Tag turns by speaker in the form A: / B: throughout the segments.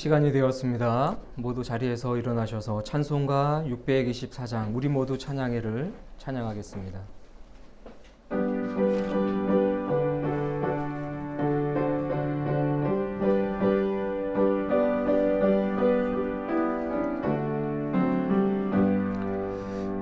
A: 시간이 되었습니다. 모두 자리에서 일어나셔서 찬송가 624장 우리 모두 찬양회를 찬양하겠습니다.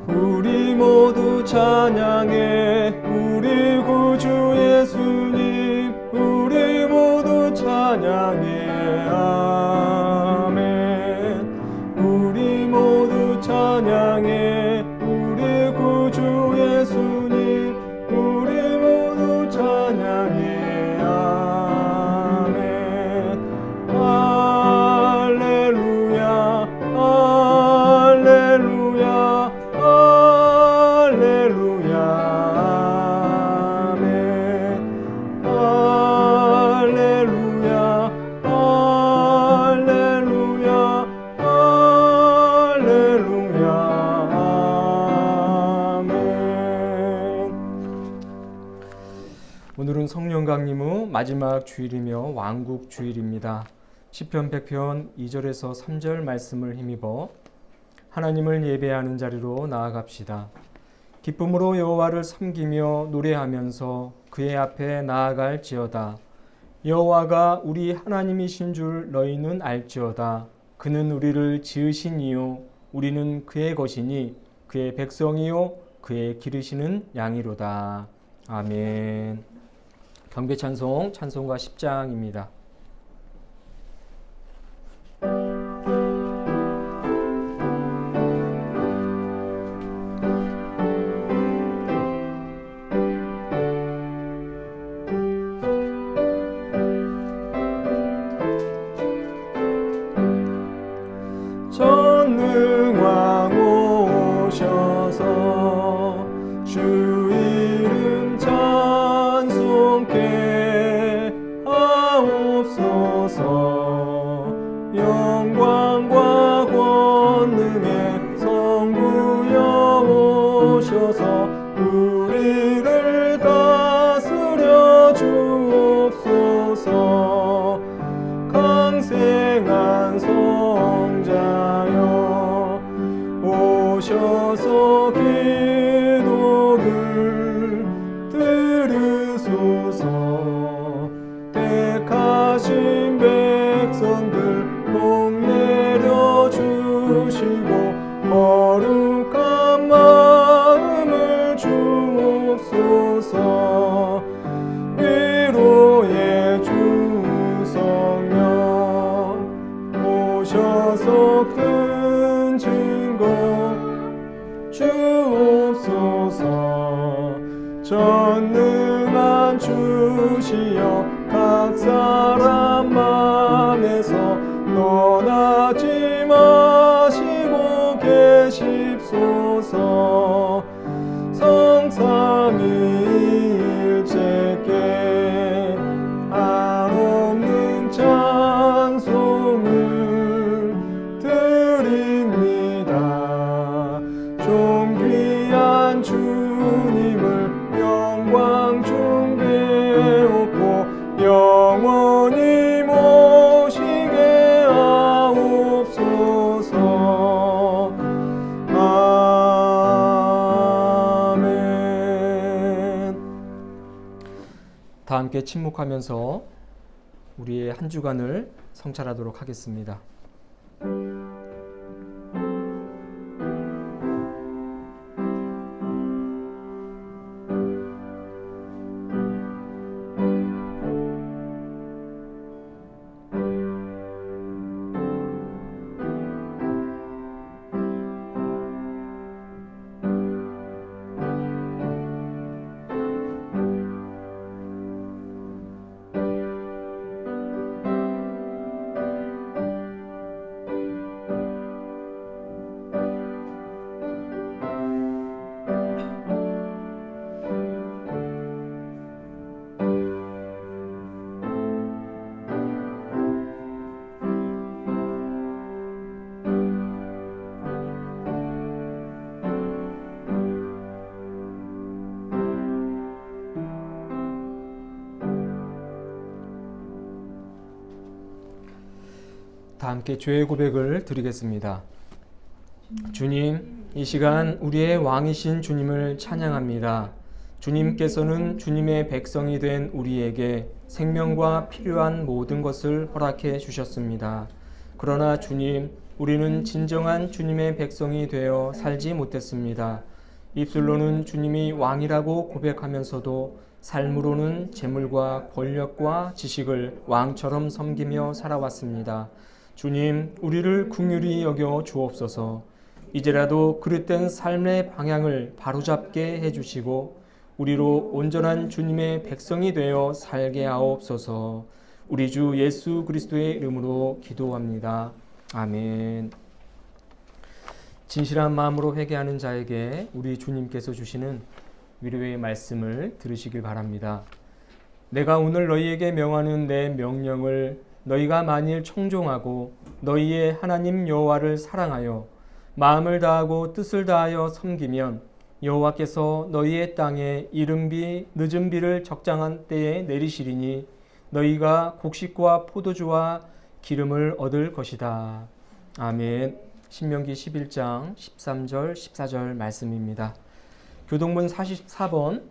A: 우리 모두 찬양해 우리 구주 예수님, 우리 모두 찬양해 아멘. 우리 모두 찬양해 우리 구주 예수님, 우리 모두 찬양해 아멘. 할렐루야 할렐루야 할렐루야 아멘. 할렐루야 할렐루야 할렐루야 아멘. 오늘은 성령 강림후 마지막 주일이며 왕국 주일입니다. 시편 100편 2절에서 3절 말씀을 힘입어 하나님을 예배하는 자리로 나아갑시다. 기쁨으로 여호와를 섬기며 노래하면서 그의 앞에 나아갈지어다. 여호와가 우리 하나님이신 줄 너희는 알지어다. 그는 우리를 지으신 이요 우리는 그의 것이니 그의 백성이요 그의 기르시는 양이로다. 아멘. 경배찬송 찬송가 10장입니다. 전능왕 오셔서 주 이름 찬송케 하옵소서. 영광과 권능의 성부여 오셔서 우리를 다스려 주옵소서. 강생한 성자여 오셔서 기도를 들으소서. 택하신 백성들 복 내려주시고 거룩한 마음을 주옵소서. 위로의 주 성령 오셔서 큰 증거 주옵소서. 전능한 주시여 각 사람 맘에서 떠나지 마시고 계십소서. 성삼위일체께 한없는 찬송을 드립니다. 존귀한 주님을 영광 중배옵고 영원히 모시게 하옵소서. 아멘. 다 함께 침묵하면서 우리의 한 주간을 성찰하도록 하겠습니다. 다 함께 죄의 고백을 드리겠습니다. 주님, 이 시간 우리의 왕이신 주님을 찬양합니다. 주님께서는 주님의 백성이 된 우리에게 생명과 필요한 모든 것을 허락해 주셨습니다. 그러나 주님, 우리는 진정한 주님의 백성이 되어 살지 못했습니다. 입술로는 주님이 왕이라고 고백하면서도 삶으로는 재물과 권력과 지식을 왕처럼 섬기며 살아왔습니다. 주님, 우리를 긍휼히 여겨 주옵소서. 이제라도 그릇된 삶의 방향을 바로잡게 해주시고 우리로 온전한 주님의 백성이 되어 살게 하옵소서. 우리 주 예수 그리스도의 이름으로 기도합니다. 아멘. 진실한 마음으로 회개하는 자에게 우리 주님께서 주시는 위로의 말씀을 들으시길 바랍니다. 내가 오늘 너희에게 명하는 내 명령을 너희가 만일 청종하고 너희의 하나님 여호와를 사랑하여 마음을 다하고 뜻을 다하여 섬기면 여호와께서 너희의 땅에 이른비 늦은 비를 적당한 때에 내리시리니 너희가 곡식과 포도주와 기름을 얻을 것이다. 아멘. 신명기 11장 13절 14절 말씀입니다. 교동문 44번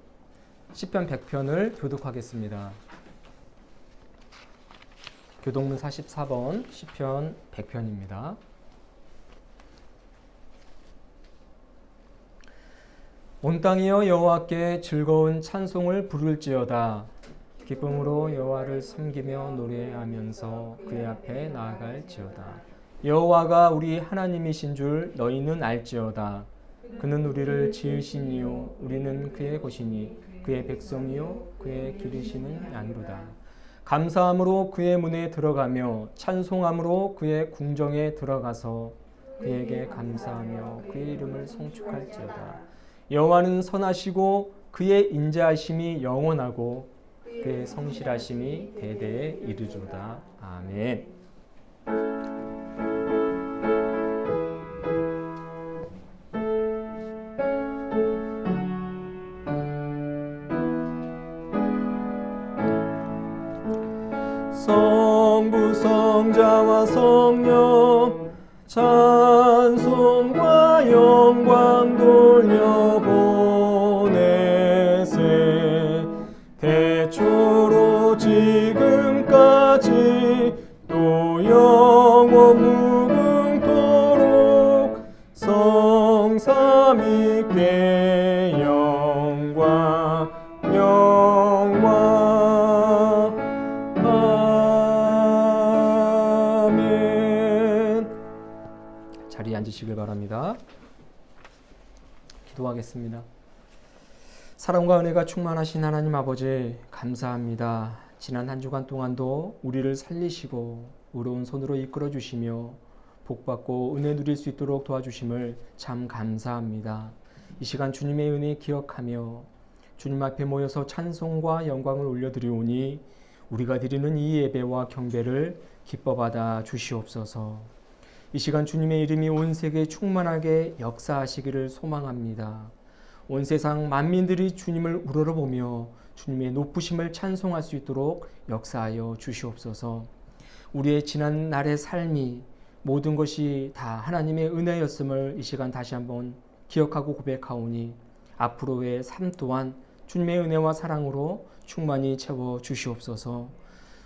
A: 시편 100편을 교독하겠습니다. 교동문 44번 시편 100편입니다. 온 땅이여 여호와께 즐거운 찬송을 부를지어다. 기쁨으로 여호와를 섬기며 노래하면서 그의 앞에 나아갈지어다. 여호와가 우리 하나님이신 줄 너희는 알지어다. 그는 우리를 지으신 이요 우리는 그의 것이니 그의 백성이요 그의 기르시는 양이로다. 감사함으로 그의 문에 들어가며 찬송함으로 그의 궁정에 들어가서 그에게 감사하며 그의 이름을 송축할지어다. 여호와는 선하시고 그의 인자하심이 영원하고 그의 성실하심이 대대에 이르도다. 아멘.
B: 성부 성자와 성령 찬송과 영광 돌려보내세. 대초로 지금까지 또 영원 무궁토록 성삼위께 영광 아멘.
A: 자리에 앉으시길 바랍니다. 기도하겠습니다. 사랑과 은혜가 충만하신 하나님 아버지, 감사합니다. 지난 한 주간 동안도 우리를 살리시고 의로운 손으로 이끌어 주시며 복받고 은혜 누릴 수 있도록 도와주심을 참 감사합니다. 이 시간 주님의 은혜 기억하며 주님 앞에 모여서 찬송과 영광을 올려드리오니 우리가 드리는 이 예배와 경배를 기뻐받아 주시옵소서. 이 시간 주님의 이름이 온 세계에 충만하게 역사하시기를 소망합니다. 온 세상 만민들이 주님을 우러러보며 주님의 높으심을 찬송할 수 있도록 역사하여 주시옵소서. 우리의 지난 날의 삶이 모든 것이 다 하나님의 은혜였음을 이 시간 다시 한번 기억하고 고백하오니 앞으로의 삶 또한 주님의 은혜와 사랑으로 충만히 채워 주시옵소서.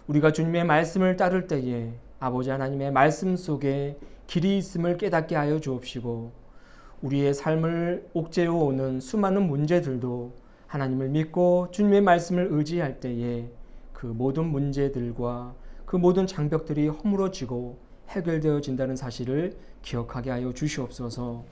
A: 우리가 주님의 말씀을 따를 때에 아버지 하나님의 말씀 속에 길이 있음을 깨닫게 하여 주옵시고 우리의 삶을 옥죄어 오는 수많은 문제들도 하나님을 믿고 주님의 말씀을 의지할 때에 그 모든 문제들과 그 모든 장벽들이 허물어지고 해결되어진다는 사실을 기억하게 하여 주시옵소서.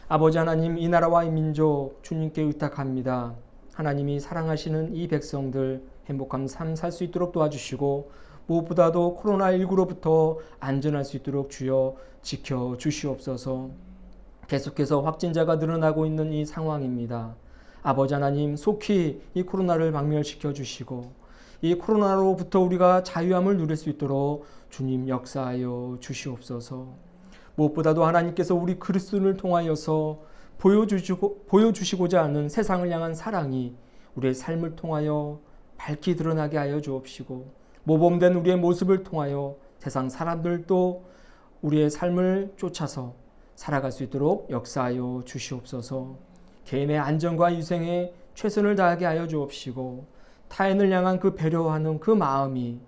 A: 아버지 하나님, 이 나라와 이 민족 주님께 의탁합니다. 하나님이 사랑하시는 이 백성들 행복한 삶 살 수 있도록 도와주시고 무엇보다도 코로나19로부터 안전할 수 있도록 주여 지켜 주시옵소서. 계속해서 확진자가 늘어나고 있는 이 상황입니다. 아버지 하나님, 속히 이 코로나를 박멸시켜 주시고 이 코로나로부터 우리가 자유함을 누릴 수 있도록 주님 역사하여 주시옵소서. 무엇보다도 하나님께서 우리 그리스도를 통하여서 보여주시고자 하는 세상을 향한 사랑이 우리의 삶을 통하여 밝히 드러나게 하여 주옵시고 모범된 우리의 모습을 통하여 세상 사람들도 우리의 삶을 쫓아서 살아갈 수 있도록 역사하여 주시옵소서. 개인의 안전과 위생에 최선을 다하게 하여 주옵시고 타인을 향한 그 배려하는 그 마음이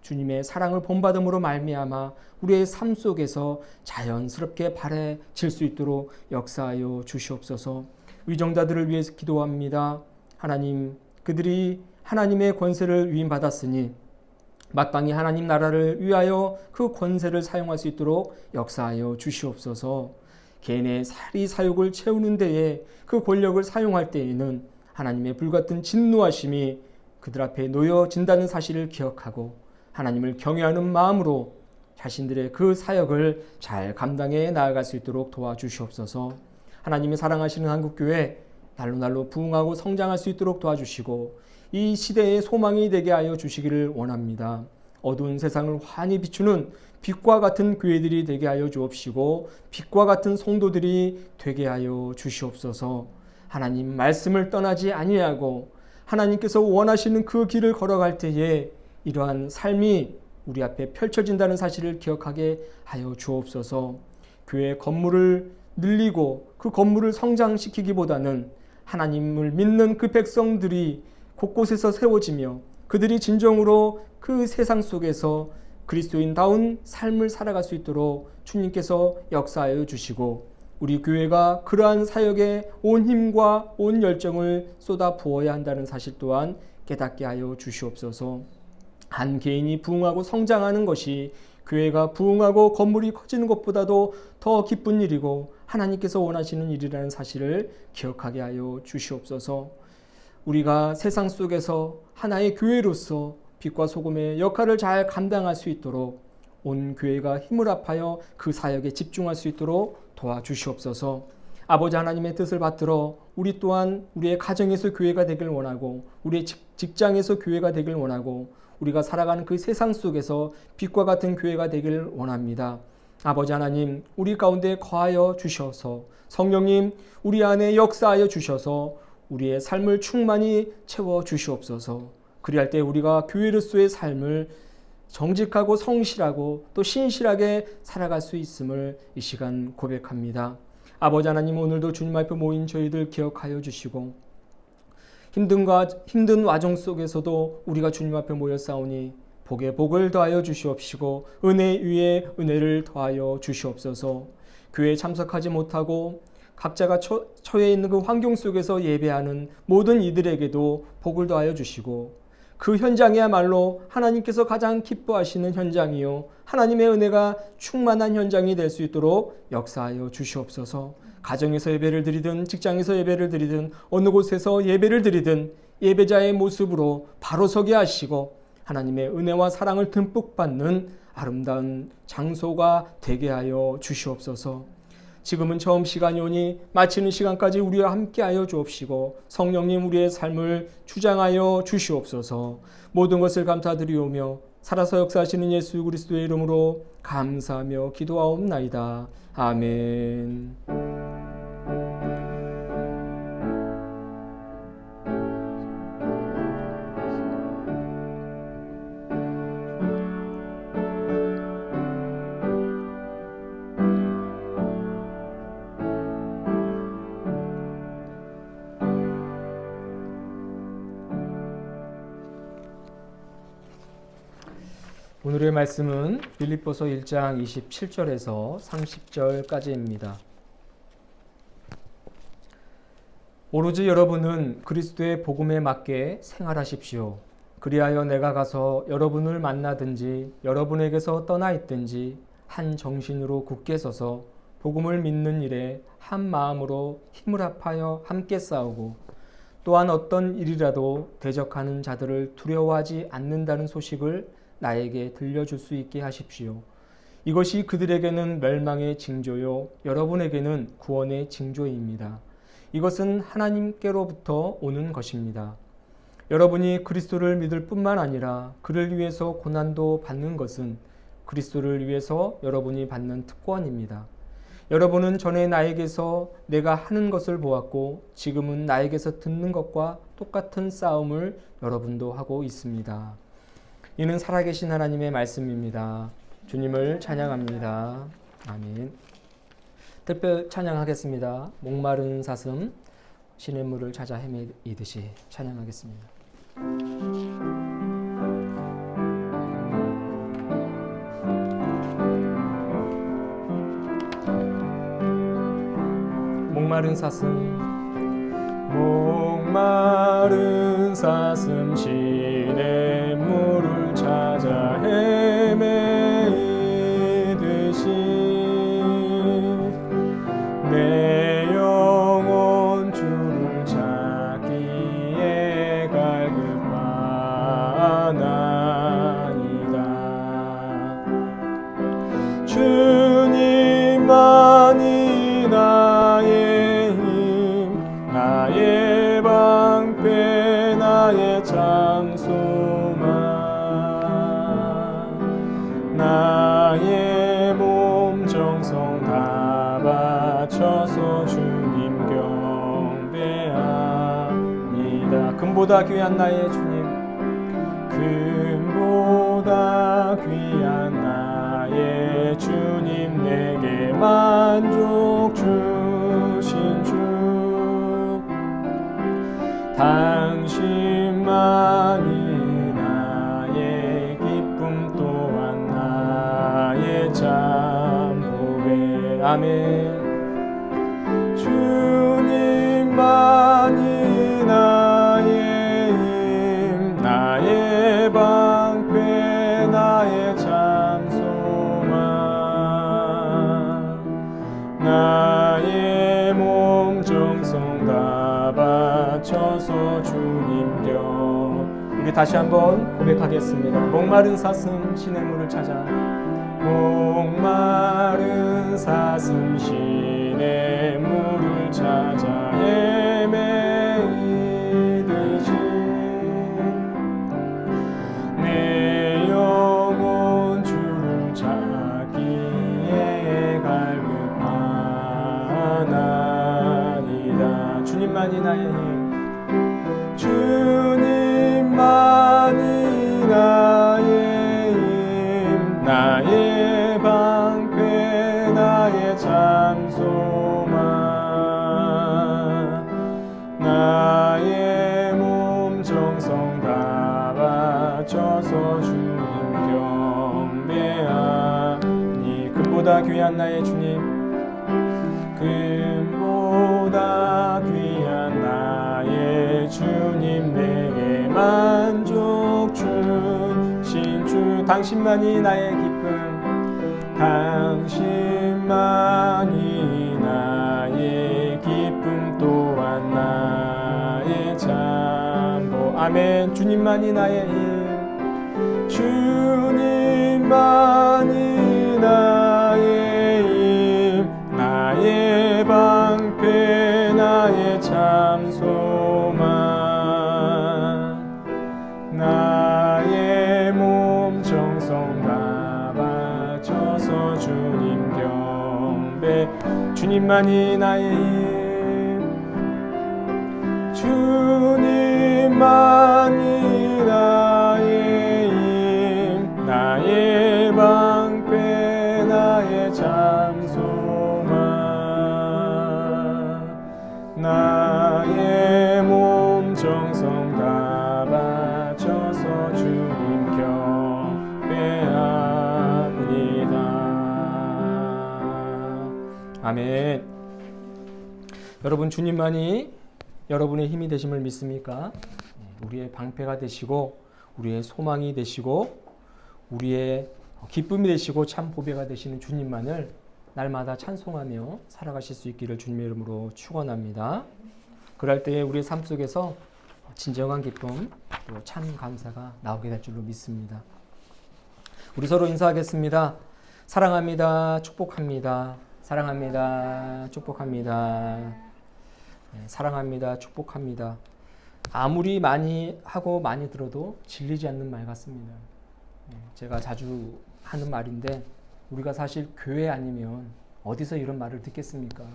A: 주님의 사랑을 본받음으로 말미암아 우리의 삶 속에서 자연스럽게 발해질 수 있도록 역사하여 주시옵소서. 위정자들을 위해서 기도합니다. 하나님, 그들이 하나님의 권세를 위임받았으니 마땅히 하나님 나라를 위하여 그 권세를 사용할 수 있도록 역사하여 주시옵소서. 개인의 사리 사욕을 채우는 데에 그 권력을 사용할 때에는 하나님의 불같은 진노하심이 그들 앞에 놓여진다는 사실을 기억하고 하나님을 경외하는 마음으로 자신들의 그 사역을 잘 감당해 나아갈 수 있도록 도와주시옵소서. 하나님이 사랑하시는 한국교회 날로 부흥하고 성장할 수 있도록 도와주시고 이 시대의 소망이 되게 하여 주시기를 원합니다. 어두운 세상을 환히 비추는 빛과 같은 교회들이 되게 하여 주옵시고 빛과 같은 성도들이 되게 하여 주시옵소서. 하나님 말씀을 떠나지 아니하고 하나님께서 원하시는 그 길을 걸어갈 때에 이러한 삶이 우리 앞에 펼쳐진다는 사실을 기억하게 하여 주옵소서. 교회 건물을 늘리고 그 건물을 성장시키기보다는 하나님을 믿는 그 백성들이 곳곳에서 세워지며 그들이 진정으로 그 세상 속에서 그리스도인다운 삶을 살아갈 수 있도록 주님께서 역사하여 주시고 우리 교회가 그러한 사역에 온 힘과 온 열정을 쏟아 부어야 한다는 사실 또한 깨닫게 하여 주시옵소서. 한 개인이 부흥하고 성장하는 것이 교회가 부흥하고 건물이 커지는 것보다도 더 기쁜 일이고 하나님께서 원하시는 일이라는 사실을 기억하게 하여 주시옵소서. 우리가 세상 속에서 하나의 교회로서 빛과 소금의 역할을 잘 감당할 수 있도록 온 교회가 힘을 합하여 그 사역에 집중할 수 있도록 도와주시옵소서. 아버지 하나님의 뜻을 받들어 우리 또한 우리의 가정에서 교회가 되길 원하고 우리의 직장에서 교회가 되길 원하고 우리가 살아가는 그 세상 속에서 빛과 같은 교회가 되길 원합니다. 아버지 하나님, 우리 가운데 거하여 주셔서 성령님 우리 안에 역사하여 주셔서 우리의 삶을 충만히 채워 주시옵소서. 그리할 때 우리가 교회로서의 삶을 정직하고 성실하고 또 신실하게 살아갈 수 있음을 이 시간 고백합니다. 아버지 하나님, 오늘도 주님 앞에 모인 저희들 기억하여 주시고 힘든 와중 속에서도 우리가 주님 앞에 모여 싸우니 복에 복을 더하여 주시옵시고 은혜 위에 은혜를 더하여 주시옵소서. 교회에 참석하지 못하고 각자가 처해 있는 그 환경 속에서 예배하는 모든 이들에게도 복을 더하여 주시고 그 현장이야말로 하나님께서 가장 기뻐하시는 현장이요 하나님의 은혜가 충만한 현장이 될 수 있도록 역사하여 주시옵소서. 가정에서 예배를 드리든 직장에서 예배를 드리든 어느 곳에서 예배를 드리든 예배자의 모습으로 바로 서게 하시고 하나님의 은혜와 사랑을 듬뿍 받는 아름다운 장소가 되게 하여 주시옵소서. 지금은 처음 시간이 오니 마치는 시간까지 우리와 함께하여 주옵시고 성령님 우리의 삶을 주장하여 주시옵소서. 모든 것을 감사드리오며 살아서 역사하시는 예수 그리스도의 이름으로 감사하며 기도하옵나이다. 아멘. 오늘의 말씀은 빌립보서 1장 27절에서 30절까지입니다. 오로지 여러분은 그리스도의 복음에 맞게 생활하십시오. 그리하여 내가 가서 여러분을 만나든지 여러분에게서 떠나 있든지 한 정신으로 굳게 서서 복음을 믿는 일에 한 마음으로 힘을 합하여 함께 싸우고 또한 어떤 일이라도 대적하는 자들을 두려워하지 않는다는 소식을 나에게 들려줄 수 있게 하십시오. 이것이 그들에게는 멸망의 징조요 여러분에게는 구원의 징조입니다. 이것은 하나님께로부터 오는 것입니다. 여러분이 그리스도를 믿을 뿐만 아니라 그를 위해서 고난도 받는 것은 그리스도를 위해서 여러분이 받는 특권입니다. 여러분은 전에 나에게서 내가 하는 것을 보았고 지금은 나에게서 듣는 것과 똑같은 싸움을 여러분도 하고 있습니다. 이는 살아계신 하나님의 말씀입니다. 주님을 찬양합니다. 아멘. 특별 찬양하겠습니다. 목마른 사슴 시냇물을 찾아 헤매이듯이 찬양하겠습니다. 목마른 사슴
B: 목마른 사슴 시냇물을 찾아 헤매이듯이 내 영혼 주를 찾기에 갈급하나이다. 주님만이 나의 힘, 나의 방패, 나의 장소만, 나의 몸 정성 다 바쳐서 주님 경배합니다. 금보다 귀한 나의 주님, 금보다 귀한 나의 주님, 내게 만족 주신 주, 당신만이 나의 기쁨 또한 나의 참 보배. 아멘. 주님만이 나의 힘, 나의 방패, 나의 장소만, 나의 몸 정성 다 바쳐서 주님 경. 우리 다시 한번 고백하겠습니다. 목마른 사슴 시냇물을 찾아, 목마른 사슴 시냇물을 찾아 헤매이듯이 내 영혼 주를 찾기에 갈급하나이다. 주님만이 나의 힘, 주님만이 나의 힘, 나의 방패, 나의 장소만, 나의 몸 정성 다 바쳐서 주님 경배하니. 금보다 귀한 나의 주님, 금보다 귀한 나의 주님, 내게 만족 주신 주, 당신만이 나의 기쁨, 당신만이 나의 기쁨 또한 나의 잠보. 아멘. 주님만이 나의 힘, 주님만이 나의 힘, 나의 방패, 나의 장소만, 나의 몸 정성 다 바쳐서 주님 경배. 주님만이 나의 힘, 주님만이 나의 힘, 나의 방패, 나의 장소만, 나의 몸 정성 다 바쳐서 주님 경배합니다. 아멘. 여러분, 주님만이 여러분의 힘이 되심을 믿습니까? 우리의 방패가 되시고 우리의 소망이 되시고 우리의 기쁨이 되시고 참 보배가 되시는 주님만을 날마다 찬송하며 살아가실 수 있기를 주님의 이름으로 축원합니다. 그럴 때에 우리의 삶 속에서 진정한 기쁨 또 참 감사가 나오게 될 줄로 믿습니다. 우리 서로 인사하겠습니다. 사랑합니다. 축복합니다. 사랑합니다. 축복합니다. 사랑합니다. 축복합니다. 아무리 많이 하고 많이 들어도 질리지 않는 말 같습니다. 제가 자주 하는 말인데 우리가 사실 교회 아니면 어디서 이런 말을 듣겠습니까?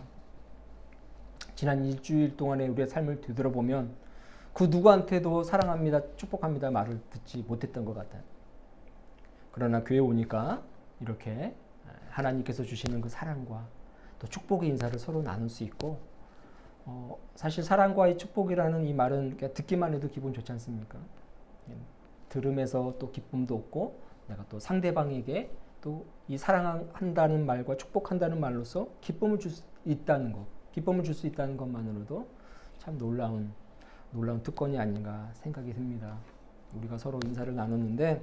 B: 지난 일주일 동안의 우리의 삶을 되돌아보면 그 누구한테도 사랑합니다, 축복합니다 말을 듣지 못했던 것 같아요. 그러나 교회 오니까 이렇게 하나님께서 주시는 그 사랑과 또 축복의 인사를 서로 나눌 수 있고, 사실 사랑과 이 축복이라는 이 말은 그냥 듣기만 해도 기분 좋지 않습니까? 들음에서 또 기쁨도 얻고, 내가 또 상대방에게 또 이 사랑한다는 말과 축복한다는 말로서 기쁨을 줄 수 있다는 것, 기쁨을 줄 수 있다는 것만으로도 참 놀라운 특권이 아닌가 생각이 듭니다. 우리가 서로 인사를 나눴는데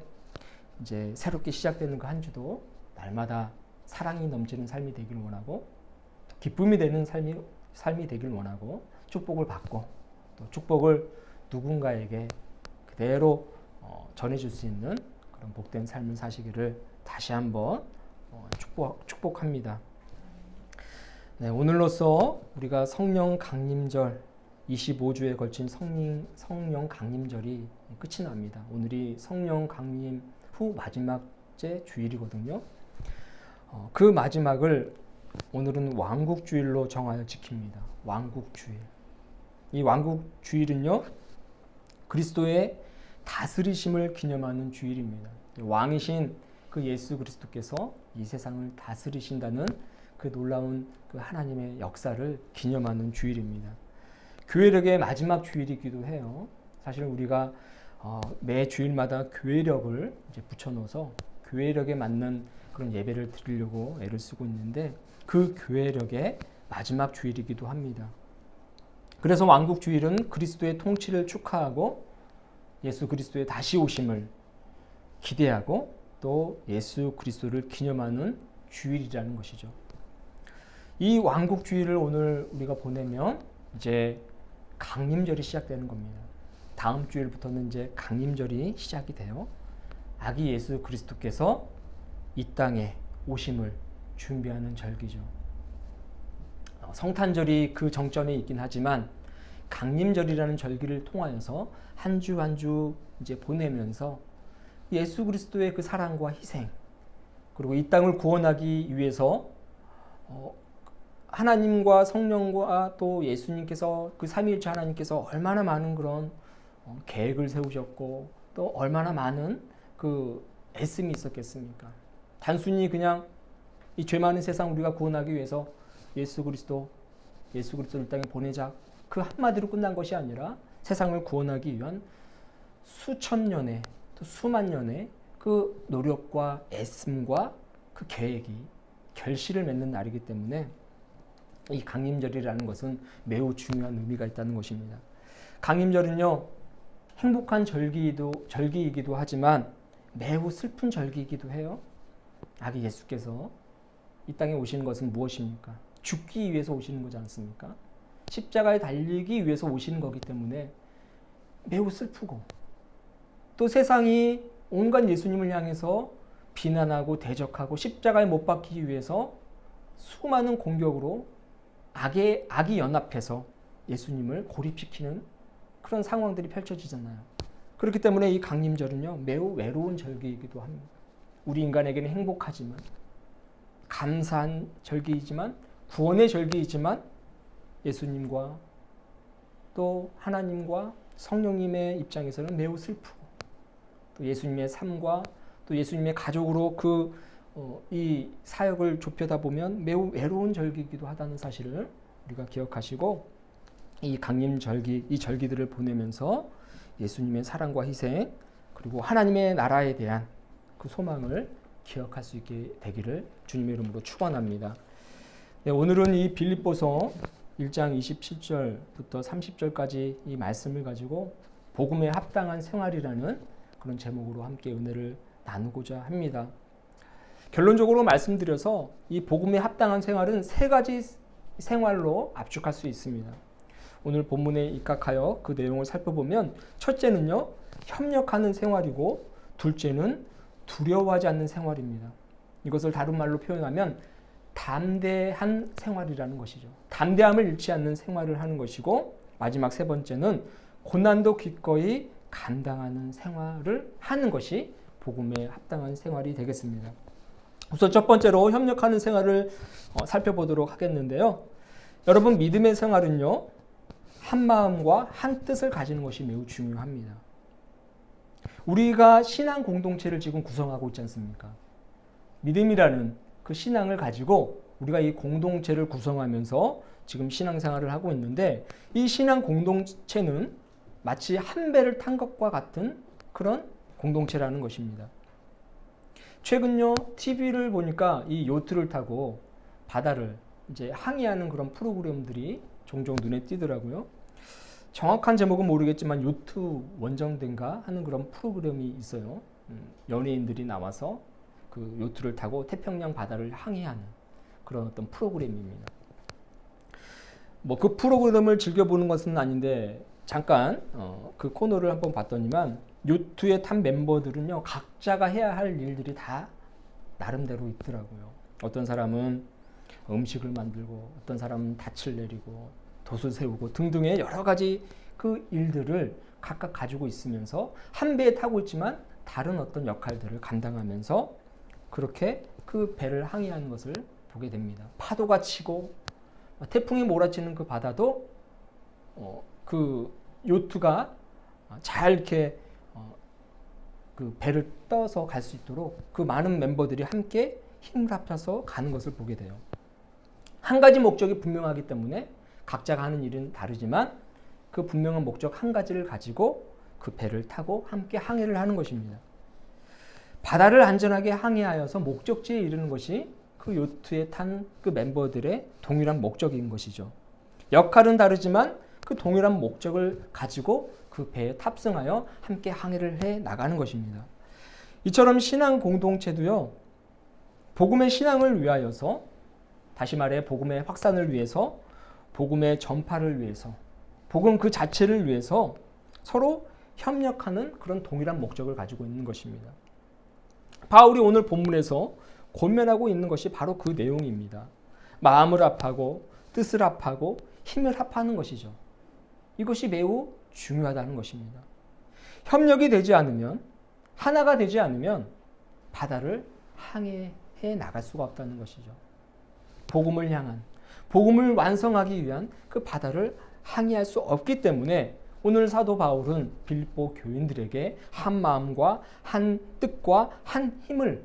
B: 이제 새롭게 시작되는 그 한 주도 날마다 사랑이 넘치는 삶이 되길 원하고, 기쁨이 되는 삶이 되길 원하고, 축복을 받고 또 축복을 누군가에게 그대로 전해줄 수 있는 그런 복된 삶을 사시기를 다시 한번 축복합니다. 네, 오늘로써 우리가 성령 강림절 25주에 걸친 성령 강림절이 끝이 납니다. 오늘이 성령 강림 후 마지막째 주일이거든요. 그 마지막을 오늘은 왕국주일로 정하여 지킵니다. 왕국주일. 이 왕국주일은요, 그리스도의 다스리심을 기념하는 주일입니다. 왕이신 그 예수 그리스도께서 이 세상을 다스리신다는 그 놀라운 그 하나님의 역사를 기념하는 주일입니다. 교회력의 마지막 주일이기도 해요. 사실 우리가 매 주일마다 교회력을 이제 붙여넣어서 교회력에 맞는 그런 예배를 드리려고 애를 쓰고 있는데, 그 교회력의 마지막 주일이기도 합니다. 그래서 왕국 주일은 그리스도의 통치를 축하하고 예수 그리스도의 다시 오심을 기대하고 또 예수 그리스도를 기념하는 주일이라는 것이죠. 이 왕국 주일을 오늘 우리가 보내면 이제 강림절이 시작되는 겁니다. 다음 주일부터는 이제 강림절이 시작이 돼요. 아기 예수 그리스도께서 이 땅에 오심을 준비하는 절기죠. 성탄절이 그 정점에 있긴 하지만 강림절이라는 절기를 통하여서 한 주 한 주 이제 보내면서 예수 그리스도의 그 사랑과 희생, 그리고 이 땅을 구원하기 위해서 하나님과 성령과 또 예수님께서 그 삼위일체 하나님께서 얼마나 많은 그런 계획을 세우셨고 또 얼마나 많은 그 애씀이 있었겠습니까? 단순히 그냥 이 죄 많은 세상 우리가 구원하기 위해서 예수 그리스도를 이 땅에 보내자, 그 한마디로 끝난 것이 아니라 세상을 구원하기 위한 수천 년의 또 수만 년의 그 노력과 애씀과 그 계획이 결실을 맺는 날이기 때문에 이 강림절이라는 것은 매우 중요한 의미가 있다는 것입니다. 강림절은요, 행복한 절기이기도 하지만 매우 슬픈 절기이기도 해요. 아기 예수께서 이 땅에 오시는 것은 무엇입니까? 죽기 위해서 오시는 거지 않습니까? 십자가에 달리기 위해서 오시는 거기 때문에 매우 슬프고, 또 세상이 온갖 예수님을 향해서 비난하고 대적하고 십자가에 못 박히기 위해서 수많은 공격으로 악이 연합해서 예수님을 고립시키는 그런 상황들이 펼쳐지잖아요. 그렇기 때문에 이 강림절은요, 매우 외로운 절기이기도 합니다. 우리 인간에게는 행복하지만, 감사한 절기이지만, 구원의 절기이지만, 예수님과 또 하나님과 성령님의 입장에서는 매우 슬프고, 또 예수님의 삶과 또 예수님의 가족으로 이 사역을 좁혀다 보면 매우 외로운 절기이기도 하다는 사실을 우리가 기억하시고, 이 강림절기, 이 절기들을 보내면서 예수님의 사랑과 희생, 그리고 하나님의 나라에 대한 그 소망을 기억할 수 있게 되기를 주님의 이름으로 축원합니다. 네, 오늘은 이 빌립보서 1장 27절부터 30절까지 이 말씀을 가지고 복음에 합당한 생활이라는 그런 제목으로 함께 은혜를 나누고자 합니다. 결론적으로 말씀드려서 이 복음에 합당한 생활은 세 가지 생활로 압축할 수 있습니다. 오늘 본문에 입각하여 그 내용을 살펴보면, 첫째는요, 협력하는 생활이고, 둘째는 두려워하지 않는 생활입니다. 이것을 다른 말로 표현하면 담대한 생활이라는 것이죠. 담대함을 잃지 않는 생활을 하는 것이고, 마지막 세 번째는 고난도 기꺼이 감당하는 생활을 하는 것이 복음에 합당한 생활이 되겠습니다. 우선 첫 번째로 협력하는 생활을 살펴보도록 하겠는데요. 여러분, 믿음의 생활은요, 한 마음과 한 뜻을 가지는 것이 매우 중요합니다. 우리가 신앙 공동체를 지금 구성하고 있지 않습니까? 믿음이라는 그 신앙을 가지고 우리가 이 공동체를 구성하면서 지금 신앙생활을 하고 있는데, 이 신앙 공동체는 마치 한 배를 탄 것과 같은 그런 공동체라는 것입니다. 최근요 TV를 보니까 이 요트를 타고 바다를 이제 항해하는 그런 프로그램들이 종종 눈에 띄더라고요. 정확한 제목은 모르겠지만 요트 원정대인가 하는 그런 프로그램이 있어요. 연예인들이 나와서 그 요트를 타고 태평양 바다를 항해하는 그런 어떤 프로그램입니다. 뭐 그 프로그램을 즐겨보는 것은 아닌데 잠깐 그 코너를 한번 봤더니만, 요트에 탄 멤버들은요 각자가 해야 할 일들이 다 나름대로 있더라고요. 어떤 사람은 음식을 만들고, 어떤 사람은 닻을 내리고 돛을 세우고 등등의 여러 가지 그 일들을 각각 가지고 있으면서 한 배에 타고 있지만 다른 어떤 역할들을 감당하면서 그렇게 그 배를 항해하는 것을 보게 됩니다. 파도가 치고 태풍이 몰아치는 그 바다도 그 요트가 잘 이렇게 그 배를 떠서 갈 수 있도록 그 많은 멤버들이 함께 힘을 합쳐서 가는 것을 보게 돼요. 한 가지 목적이 분명하기 때문에 각자가 하는 일은 다르지만 그 분명한 목적 한 가지를 가지고 그 배를 타고 함께 항해를 하는 것입니다. 바다를 안전하게 항해하여서 목적지에 이르는 것이 그 요트에 탄 그 멤버들의 동일한 목적인 것이죠. 역할은 다르지만 그 동일한 목적을 가지고 그 배에 탑승하여 함께 항해를 해 나가는 것입니다. 이처럼 신앙 공동체도요, 복음의 신앙을 위하여서, 다시 말해 복음의 확산을 위해서, 복음의 전파를 위해서, 복음 그 자체를 위해서 서로 협력하는 그런 동일한 목적을 가지고 있는 것입니다. 바울이 오늘 본문에서 권면하고 있는 것이 바로 그 내용입니다. 마음을 합하고 뜻을 합하고 힘을 합하는 것이죠. 이것이 매우 중요하다는 것입니다. 협력이 되지 않으면, 하나가 되지 않으면 바다를 항해해 나갈 수가 없다는 것이죠. 복음을 향한, 복음을 완성하기 위한 그 바다를 항해할 수 없기 때문에 오늘 사도 바울은 빌립보 교인들에게 한 마음과 한 뜻과 한 힘을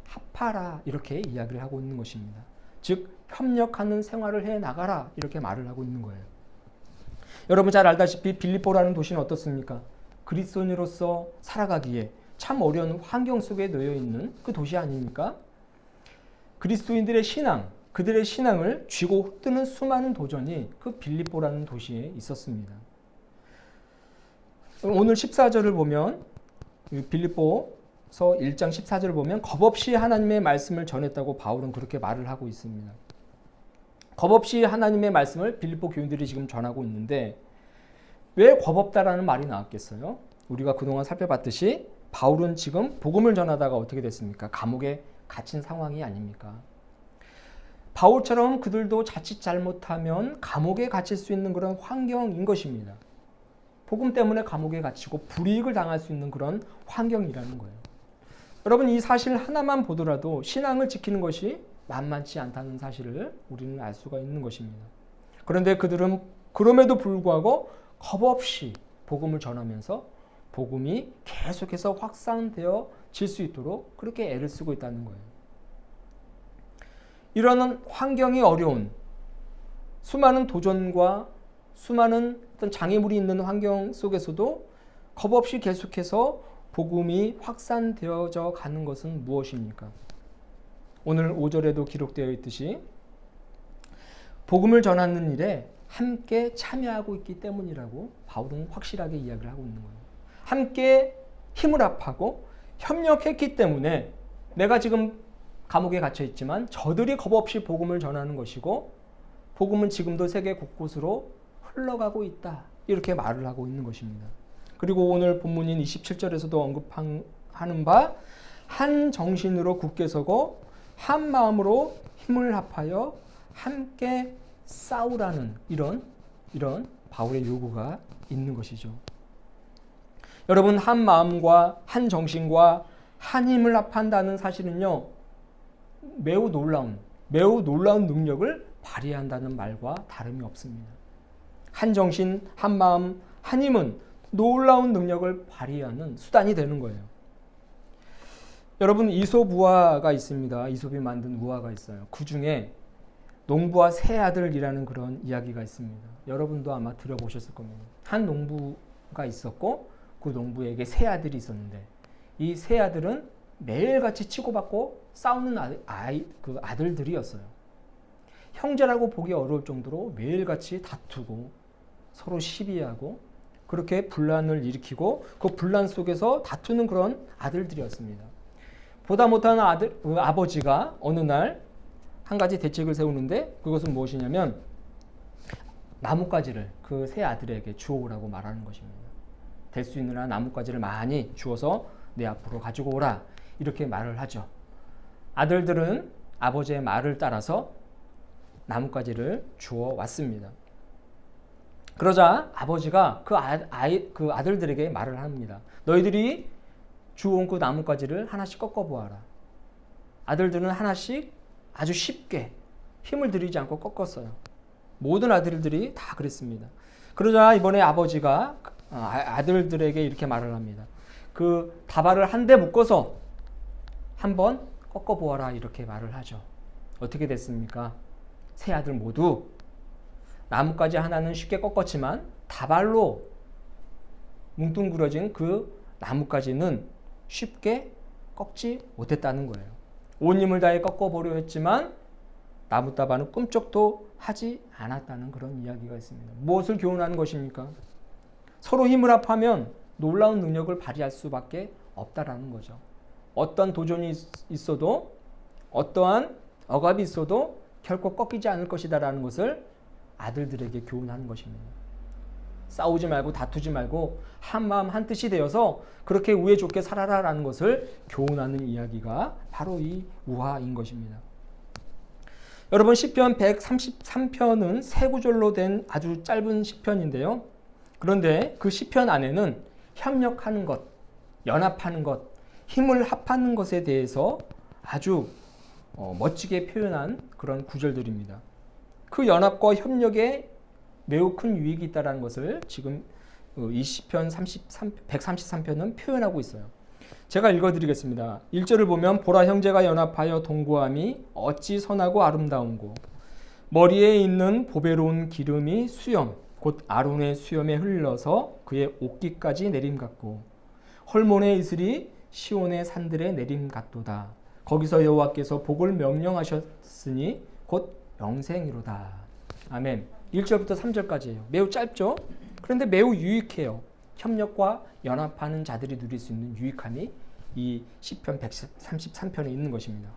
B: 합하라 이렇게 이야기를 하고 있는 것입니다. 즉 협력하는 생활을 해 나가라 이렇게 말을 하고 있는 거예요. 여러분 잘 알다시피 빌립보라는 도시는 어떻습니까? 그리스도인으로서 살아가기에 참 어려운 환경 속에 놓여 있는 그 도시 아닙니까? 그리스도인들의 신앙, 그들의 신앙을 쥐고 흩뜨는 수많은 도전이 그 빌립보라는 도시에 있었습니다. 오늘 14절을 보면, 빌립보서 1장 14절을 보면 겁없이 하나님의 말씀을 전했다고 바울은 그렇게 말을 하고 있습니다. 겁없이 하나님의 말씀을 빌립보 교인들이 지금 전하고 있는데 왜 겁없다라는 말이 나왔겠어요? 우리가 그동안 살펴봤듯이 바울은 지금 복음을 전하다가 어떻게 됐습니까? 감옥에 갇힌 상황이 아닙니까? 바울처럼 그들도 자칫 잘못하면 감옥에 갇힐 수 있는 그런 환경인 것입니다. 복음 때문에 감옥에 갇히고 불이익을 당할 수 있는 그런 환경이라는 거예요. 여러분 이 사실 하나만 보더라도 신앙을 지키는 것이 만만치 않다는 사실을 우리는 알 수가 있는 것입니다. 그런데 그들은 그럼에도 불구하고 겁없이 복음을 전하면서 복음이 계속해서 확산되어질 수 있도록 그렇게 애를 쓰고 있다는 거예요. 이러한 환경이 어려운 수많은 도전과 수많은 어떤 장애물이 있는 환경 속에서도 겁없이 계속해서 복음이 확산되어져 가는 것은 무엇입니까? 오늘 5절에도 기록되어 있듯이 복음을 전하는 일에 함께 참여하고 있기 때문이라고 바울은 확실하게 이야기를 하고 있는 거예요. 함께 힘을 합하고 협력했기 때문에 내가 지금 감옥에 갇혀 있지만 저들이 겁없이 복음을 전하는 것이고 복음은 지금도 세계 곳곳으로 흘러가고 있다. 이렇게 말을 하고 있는 것입니다. 그리고 오늘 본문인 27절에서도 언급하는 바 한 정신으로 굳게 서고 한 마음으로 힘을 합하여 함께 싸우라는 이런 바울의 요구가 있는 것이죠. 여러분 한 마음과 한 정신과 한 힘을 합한다는 사실은요 매우 놀라운 능력을 발휘한다는 말과 다름이 없습니다. 한 정신, 한 마음, 한 힘은 놀라운 능력을 발휘하는 수단이 되는 거예요. 여러분 이솝 우화가 있습니다. 이솝이 만든 우화가 있어요. 그 중에 농부와 세 아들이라는 그런 이야기가 있습니다. 여러분도 아마 들어보셨을 겁니다. 한 농부가 있었고 그 농부에게 세 아들이 있었는데 이 세 아들은 매일같이 치고받고 싸우는 그 아들들이었어요. 형제라고 보기 어려울 정도로 매일같이 다투고 서로 시비하고 그렇게 분란을 일으키고 그 분란 속에서 다투는 그런 아들들이었습니다. 보다 못한 아버지가 어느 날 한 가지 대책을 세우는데 그것은 무엇이냐면 나뭇가지를 그 세 아들에게 주워오라고 말하는 것입니다. 될 수 있는 한 나뭇가지를 많이 주워서 내 앞으로 가지고 오라 이렇게 말을 하죠. 아들들은 아버지의 말을 따라서 나뭇가지를 주워 왔습니다. 그러자 아버지가 그 아들들에게 말을 합니다. 너희들이 주워온 그 나뭇가지를 하나씩 꺾어보아라. 아들들은 하나씩 아주 쉽게 힘을 들이지 않고 꺾었어요. 모든 아들들이 다 그랬습니다. 그러자 이번에 아버지가 아들들에게 이렇게 말을 합니다. 그 다발을 한 대 묶어서 한번 꺾어보아라 이렇게 말을 하죠. 어떻게 됐습니까? 세 아들 모두 나뭇가지 하나는 쉽게 꺾었지만 다발로 뭉뚱그려진 그 나뭇가지는 쉽게 꺾지 못했다는 거예요. 온 힘을 다해 꺾어보려 했지만 나뭇다발은 꿈쩍도 하지 않았다는 그런 이야기가 있습니다. 무엇을 교훈하는 것입니까? 서로 힘을 합하면 놀라운 능력을 발휘할 수밖에 없다라는 거죠. 어떤 도전이 있어도 어떠한 억압이 있어도 결코 꺾이지 않을 것이다라는 것을 아들들에게 교훈하는 것입니다. 싸우지 말고 다투지 말고 한 마음 한 뜻이 되어서 그렇게 우애 좋게 살아라라는 것을 교훈하는 이야기가 바로 이 우화인 것입니다. 여러분 시편 133편은 세 구절로 된 아주 짧은 시편인데요. 그런데 그 시편 안에는 협력하는 것, 연합하는 것, 힘을 합하는 것에 대해서 아주 멋지게 표현한 그런 구절들입니다. 그 연합과 협력에 매우 큰 유익이 있다는 것을 지금 이 시편 133편은 표현하고 있어요. 제가 읽어드리겠습니다. 1절을 보면 보라 형제가 연합하여 동거함이 어찌 선하고 아름다운고 머리에 있는 보배로운 기름이 수염 곧 아론의 수염에 흘러서 그의 옷깃까지 내림 같고 헐몬의 이슬이 시온의 산들에 내림 같도다. 거기서 여호와께서 복을 명령하셨으니 곧 영생이로다. 아멘. 1절부터 3절까지예요. 매우 짧죠? 그런데 매우 유익해요. 협력과 연합하는 자들이 누릴 수 있는 유익함이 이 시편 133편에 있는 것입니다.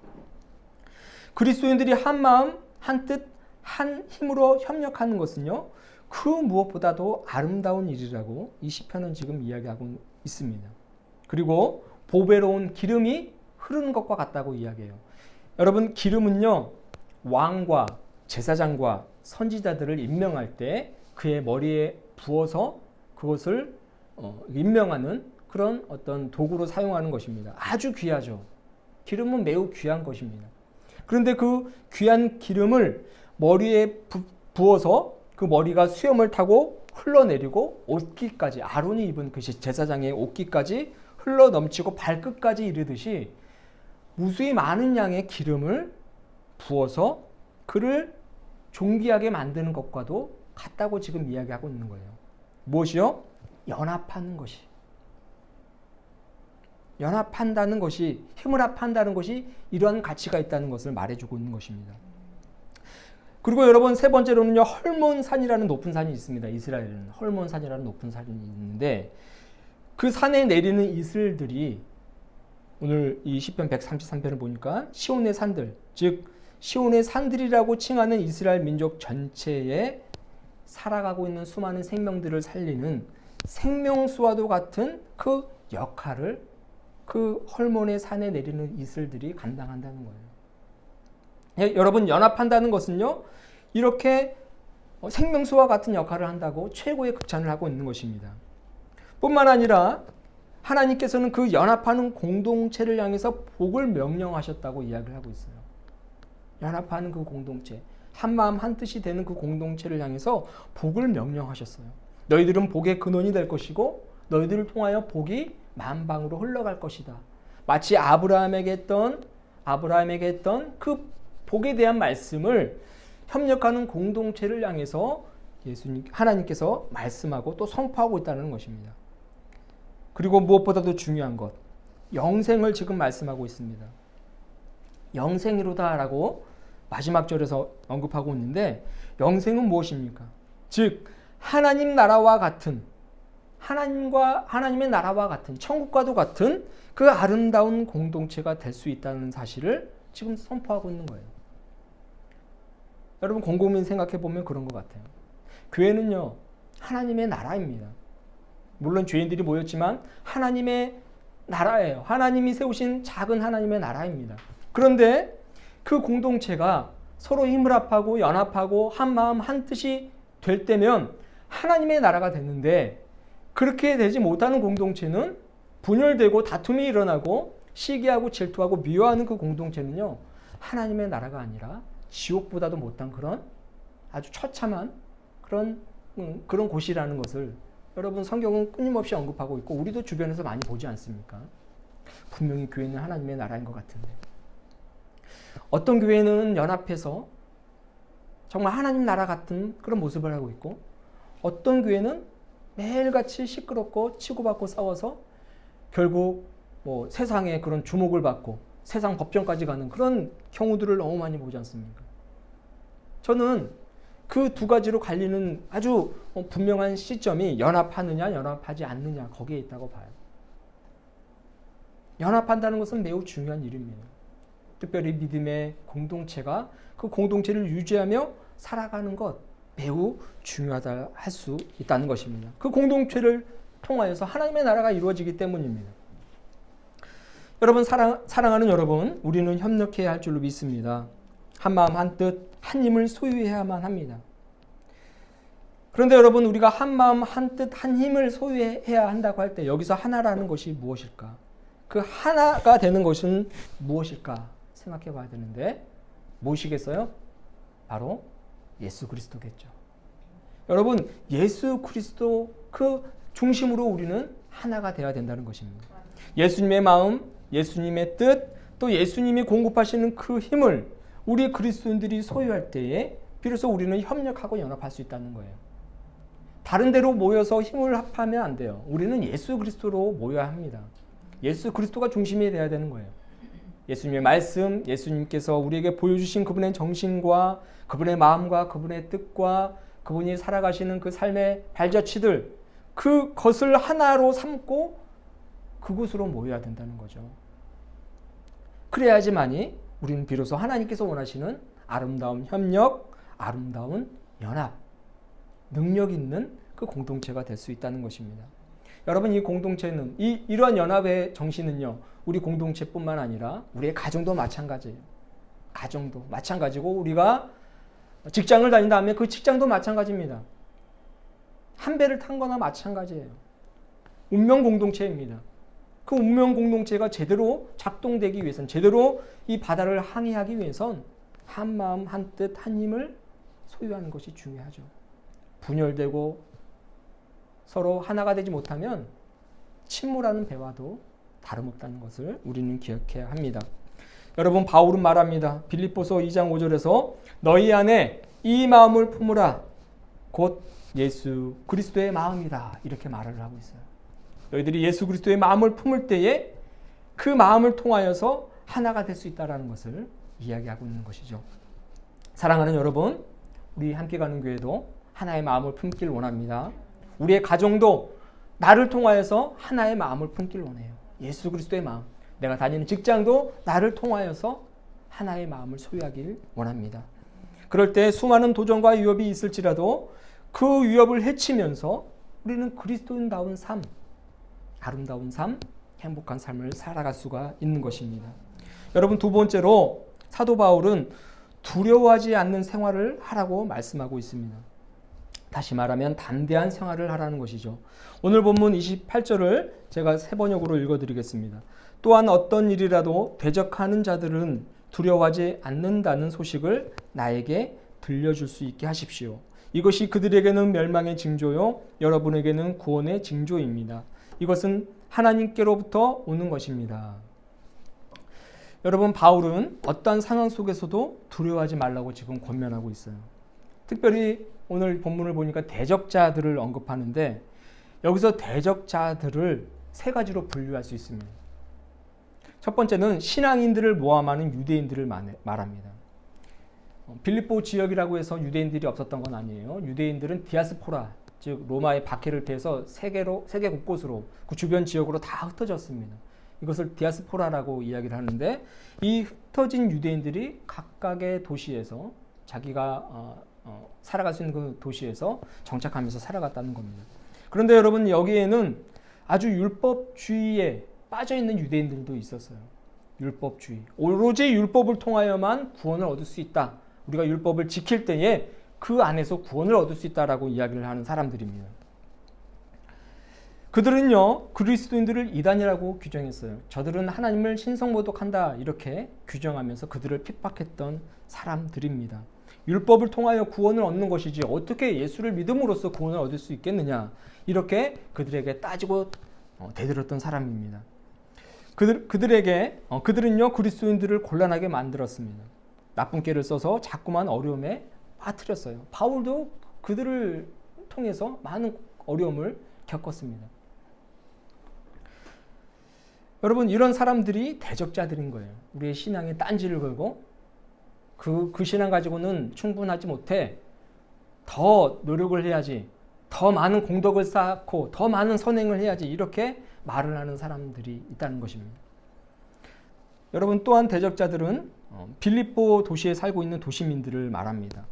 B: 그리스도인들이 한 마음, 한 뜻, 한 힘으로 협력하는 것은요. 그 무엇보다도 아름다운 일이라고 이 시편은 지금 이야기하고 있습니다. 그리고 보배로운 기름이 흐르는 것과 같다고 이야기해요. 여러분 기름은요. 왕과 제사장과 선지자들을 임명할 때 그의 머리에 부어서 그것을 임명하는 그런 어떤 도구로 사용하는 것입니다. 아주 귀하죠. 기름은 매우 귀한 것입니다. 그런데 그 귀한 기름을 머리에 부어서 그 머리가 수염을 타고 흘러내리고 옷깃까지 아론이 입은 그 제사장의 옷깃까지 흘러 넘치고 발끝까지 이르듯이 무수히 많은 양의 기름을 부어서 그를 존귀하게 만드는 것과도 같다고 지금 이야기하고 있는 거예요. 무엇이요? 연합하는 것이. 연합한다는 것이, 힘을 합한다는 것이 이러한 가치가 있다는 것을 말해주고 있는 것입니다. 그리고 여러분 세 번째로는요. 헐몬산이라는 높은 산이 있습니다. 이스라엘에는 헐몬산이라는 높은 산이 있는데 그 산에 내리는 이슬들이 오늘 이 시편 133편을 보니까 시온의 산들, 즉 시온의 산들이라고 칭하는 이스라엘 민족 전체에 살아가고 있는 수많은 생명들을 살리는 생명수와도 같은 그 역할을 그 헐몬의 산에 내리는 이슬들이 감당한다는 거예요. 여러분 연합한다는 것은요. 이렇게 생명수와 같은 역할을 한다고 최고의 극찬을 하고 있는 것입니다. 뿐만 아니라 하나님께서는 그 연합하는 공동체를 향해서 복을 명령하셨다고 이야기를 하고 있어요. 연합하는 그 공동체, 한 마음 한 뜻이 되는 그 공동체를 향해서 복을 명령하셨어요. 너희들은 복의 근원이 될 것이고 너희들을 통하여 복이 만방으로 흘러갈 것이다. 마치 아브라함에게 했던 그 복에 대한 말씀을 협력하는 공동체를 향해서 하나님께서 말씀하고 또 선포하고 있다는 것입니다. 그리고 무엇보다도 중요한 것, 영생을 지금 말씀하고 있습니다. 영생이로다라고 마지막 절에서 언급하고 있는데, 영생은 무엇입니까? 즉 하나님 나라와 같은, 하나님의 나라와 같은, 천국과도 같은 그 아름다운 공동체가 될 수 있다는 사실을 지금 선포하고 있는 거예요. 여러분 곰곰이 생각해 보면 그런 것 같아요. 교회는요, 하나님의 나라입니다. 물론 죄인들이 모였지만 하나님의 나라예요. 하나님이 세우신 작은 하나님의 나라입니다. 그런데 그 공동체가 서로 힘을 합하고 연합하고 한 마음 한 뜻이 될 때면 하나님의 나라가 됐는데, 그렇게 되지 못하는 공동체는 분열되고 다툼이 일어나고 시기하고 질투하고 미워하는 그 공동체는요, 하나님의 나라가 아니라 지옥보다도 못한 그런 아주 처참한 그런 곳이라는 것을 여러분 성경은 끊임없이 언급하고 있고 우리도 주변에서 많이 보지 않습니까? 분명히 교회는 하나님의 나라인 것 같은데, 어떤 교회는 연합해서 정말 하나님 나라 같은 그런 모습을 하고 있고, 어떤 교회는 매일같이 시끄럽고 치고받고 싸워서 결국 세상의 그런 주목을 받고 세상 법정까지 가는 그런 경우들을 너무 많이 보지 않습니까? 저는 그 두 가지로 갈리는 아주 분명한 시점이 연합하느냐 연합하지 않느냐, 거기에 있다고 봐요. 연합한다는 것은 매우 중요한 일입니다. 특별히 믿음의 공동체가 그 공동체를 유지하며 살아가는 것, 매우 중요하다 할 수 있다는 것입니다. 그 공동체를 통하여서 하나님의 나라가 이루어지기 때문입니다. 여러분, 사랑하는 여러분, 우리는 협력해야 할 줄로 믿습니다. 한 마음 한 뜻 한 힘을 소유해야만 합니다. 그런데 여러분, 우리가 한 마음 한 뜻 한 힘을 소유해야 한다고 할 때 여기서 하나라는 것이 무엇일까? 그 하나가 되는 것은 무엇일까 생각해 봐야 되는데, 무엇이겠어요? 바로 예수 그리스도겠죠. 여러분, 예수 그리스도 그 중심으로 우리는 하나가 되어야 된다는 것입니다. 예수님의 마음, 예수님의 뜻, 또 예수님이 공급하시는 그 힘을 우리 그리스도인들이 소유할 때에 비로소 우리는 협력하고 연합할 수 있다는 거예요. 다른 데로 모여서 힘을 합하면 안 돼요. 우리는 예수 그리스도로 모여야 합니다. 예수 그리스도가 중심이 되어야 되는 거예요. 예수님의 말씀, 예수님께서 우리에게 보여주신 그분의 정신과 그분의 마음과 그분의 뜻과 그분이 살아가시는 그 삶의 발자취들, 그것을 하나로 삼고 그곳으로 모여야 된다는 거죠. 그래야지만이 우리는 비로소 하나님께서 원하시는 아름다운 협력, 아름다운 연합, 능력 있는 그 공동체가 될 수 있다는 것입니다. 여러분, 이 공동체는, 이러한 연합의 정신은요, 우리 공동체뿐만 아니라 우리의 가정도 마찬가지예요. 가정도 마찬가지고, 우리가 직장을 다닌다면 그 직장도 마찬가지입니다. 한 배를 탄 거나 마찬가지예요. 운명 공동체입니다. 그 운명 공동체가 제대로 작동되기 위해선, 제대로 이 바다를 항해하기 위해선 한 마음 한 뜻 한 힘을 소유하는 것이 중요하죠. 분열되고 서로 하나가 되지 못하면 침몰하는 배와도 다름없다는 것을 우리는 기억해야 합니다. 여러분, 바울은 말합니다. 빌립보서 2장 5절에서 너희 안에 이 마음을 품으라, 곧 예수 그리스도의 마음이다, 이렇게 말을 하고 있어요. 너희들이 예수 그리스도의 마음을 품을 때에 그 마음을 통하여서 하나가 될 수 있다는 것을 이야기하고 있는 것이죠. 사랑하는 여러분, 우리 함께 가는 교회도 하나의 마음을 품길 원합니다. 우리의 가정도 나를 통하여서 하나의 마음을 품길 원해요. 예수 그리스도의 마음. 내가 다니는 직장도 나를 통하여서 하나의 마음을 소유하길 원합니다. 그럴 때 수많은 도전과 위협이 있을지라도 그 위협을 헤치면서 우리는 그리스도인다운 삶, 아름다운 삶, 행복한 삶을 살아갈 수가 있는 것입니다. 여러분, 두 번째로 사도 바울은 두려워하지 않는 생활을 하라고 말씀하고 있습니다. 다시 말하면 담대한 생활을 하라는 것이죠. 오늘 본문 28절을 제가 세 번역으로 읽어드리겠습니다. 또한 어떤 일이라도 대적하는 자들은 두려워하지 않는다는 소식을 나에게 들려줄 수 있게 하십시오. 이것이 그들에게는 멸망의 징조요, 여러분에게는 구원의 징조입니다. 이것은 하나님께로부터 오는 것입니다. 여러분 바울은 어떠한 상황 속에서도 두려워하지 말라고 지금 권면하고 있어요. 특별히 오늘 본문을 보니까 대적자들을 언급하는데 여기서 대적자들을 세 가지로 분류할 수 있습니다. 첫 번째는 신앙인들을 모함하는 유대인들을 말합니다. 빌립보 지역이라고 해서 유대인들이 없었던 건 아니에요. 유대인들은 디아스포라, 즉 로마의 박해를 피해서 세계 곳곳으로 그 주변 지역으로 다 흩어졌습니다. 이것을 디아스포라라고 이야기를 하는데 이 흩어진 유대인들이 각각의 도시에서 자기가 살아갈 수 있는 그 도시에서 정착하면서 살아갔다는 겁니다. 그런데 여러분 여기에는 아주 율법주의에 빠져있는 유대인들도 있었어요. 율법주의. 오로지 율법을 통하여만 구원을 얻을 수 있다. 우리가 율법을 지킬 때에 그 안에서 구원을 얻을 수 있다라고 이야기를 하는 사람들입니다. 그들은요 그리스도인들을 이단이라고 규정했어요. 저들은 하나님을 신성모독한다 이렇게 규정하면서 그들을 핍박했던 사람들입니다. 율법을 통하여 구원을 얻는 것이지 어떻게 예수를 믿음으로써 구원을 얻을 수 있겠느냐 이렇게 그들에게 따지고 대들었던 사람입니다. 그들은요 그리스도인들을 곤란하게 만들었습니다. 나쁜 꾀를 써서 자꾸만 어려움에 빠뜨렸어요. 바울도 그들을 통해서 많은 어려움을 겪었습니다. 여러분 이런 사람들이 대적자들인 거예요. 우리의 신앙에 딴지를 걸고 그 신앙 가지고는 충분하지 못해 더 노력을 해야지, 더 많은 공덕을 쌓고 더 많은 선행을 해야지 이렇게 말을 하는 사람들이 있다는 것입니다. 여러분 또한 대적자들은 빌립보 도시에 살고 있는 도시민들을 말합니다.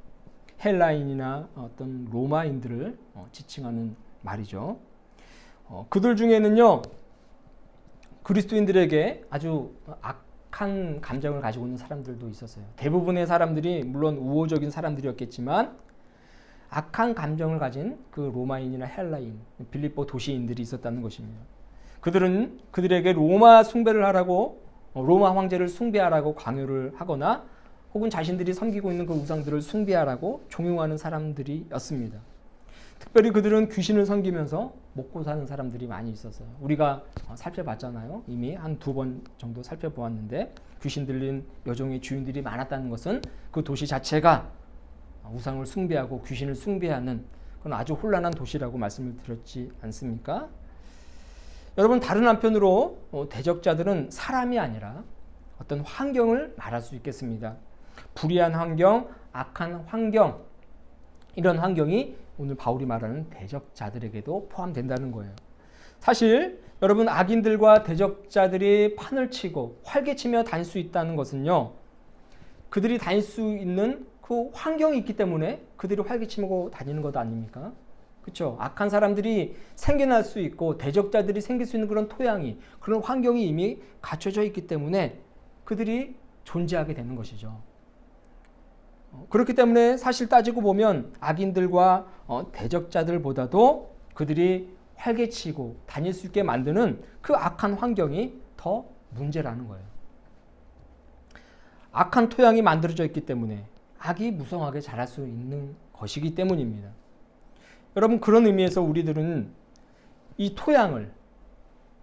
B: 헬라인이나 어떤 로마인들을 지칭하는 말이죠. 그들 중에는요 그리스도인들에게 아주 악한 감정을 가지고 있는 사람들도 있었어요. 대부분의 사람들이 물론 우호적인 사람들이었겠지만 악한 감정을 가진 그 로마인이나 헬라인, 빌립보 도시인들이 있었다는 것입니다. 그들은 그들에게 로마 숭배를 하라고 로마 황제를 숭배하라고 강요를 하거나 혹은 자신들이 섬기고 있는 그 우상들을 숭배하라고 종용하는 사람들이었습니다. 특별히 그들은 귀신을 섬기면서 먹고 사는 사람들이 많이 있었어요. 우리가 살펴봤잖아요. 이미 한 2번 정도 살펴보았는데 귀신 들린 여종의 주인들이 많았다는 것은 그 도시 자체가 우상을 숭배하고 귀신을 숭배하는 그런 아주 혼란한 도시라고 말씀을 드렸지 않습니까? 여러분 다른 한편으로 대적자들은 사람이 아니라 어떤 환경을 말할 수 있겠습니다. 불의한 환경, 악한 환경 이런 환경이 오늘 바울이 말하는 대적자들에게도 포함된다는 거예요. 사실 여러분 악인들과 대적자들이 판을 치고 활개치며 다닐 수 있다는 것은요. 그들이 다닐 수 있는 그 환경이 있기 때문에 그들이 활개치고 다니는 것 아닙니까? 그렇죠? 악한 사람들이 생겨날 수 있고 대적자들이 생길 수 있는 그런 토양이 그런 환경이 이미 갖춰져 있기 때문에 그들이 존재하게 되는 것이죠. 그렇기 때문에 사실 따지고 보면 악인들과 대적자들보다도 그들이 활개치고 다닐 수 있게 만드는 그 악한 환경이 더 문제라는 거예요. 악한 토양이 만들어져 있기 때문에 악이 무성하게 자랄 수 있는 것이기 때문입니다. 여러분 그런 의미에서 우리들은 이 토양을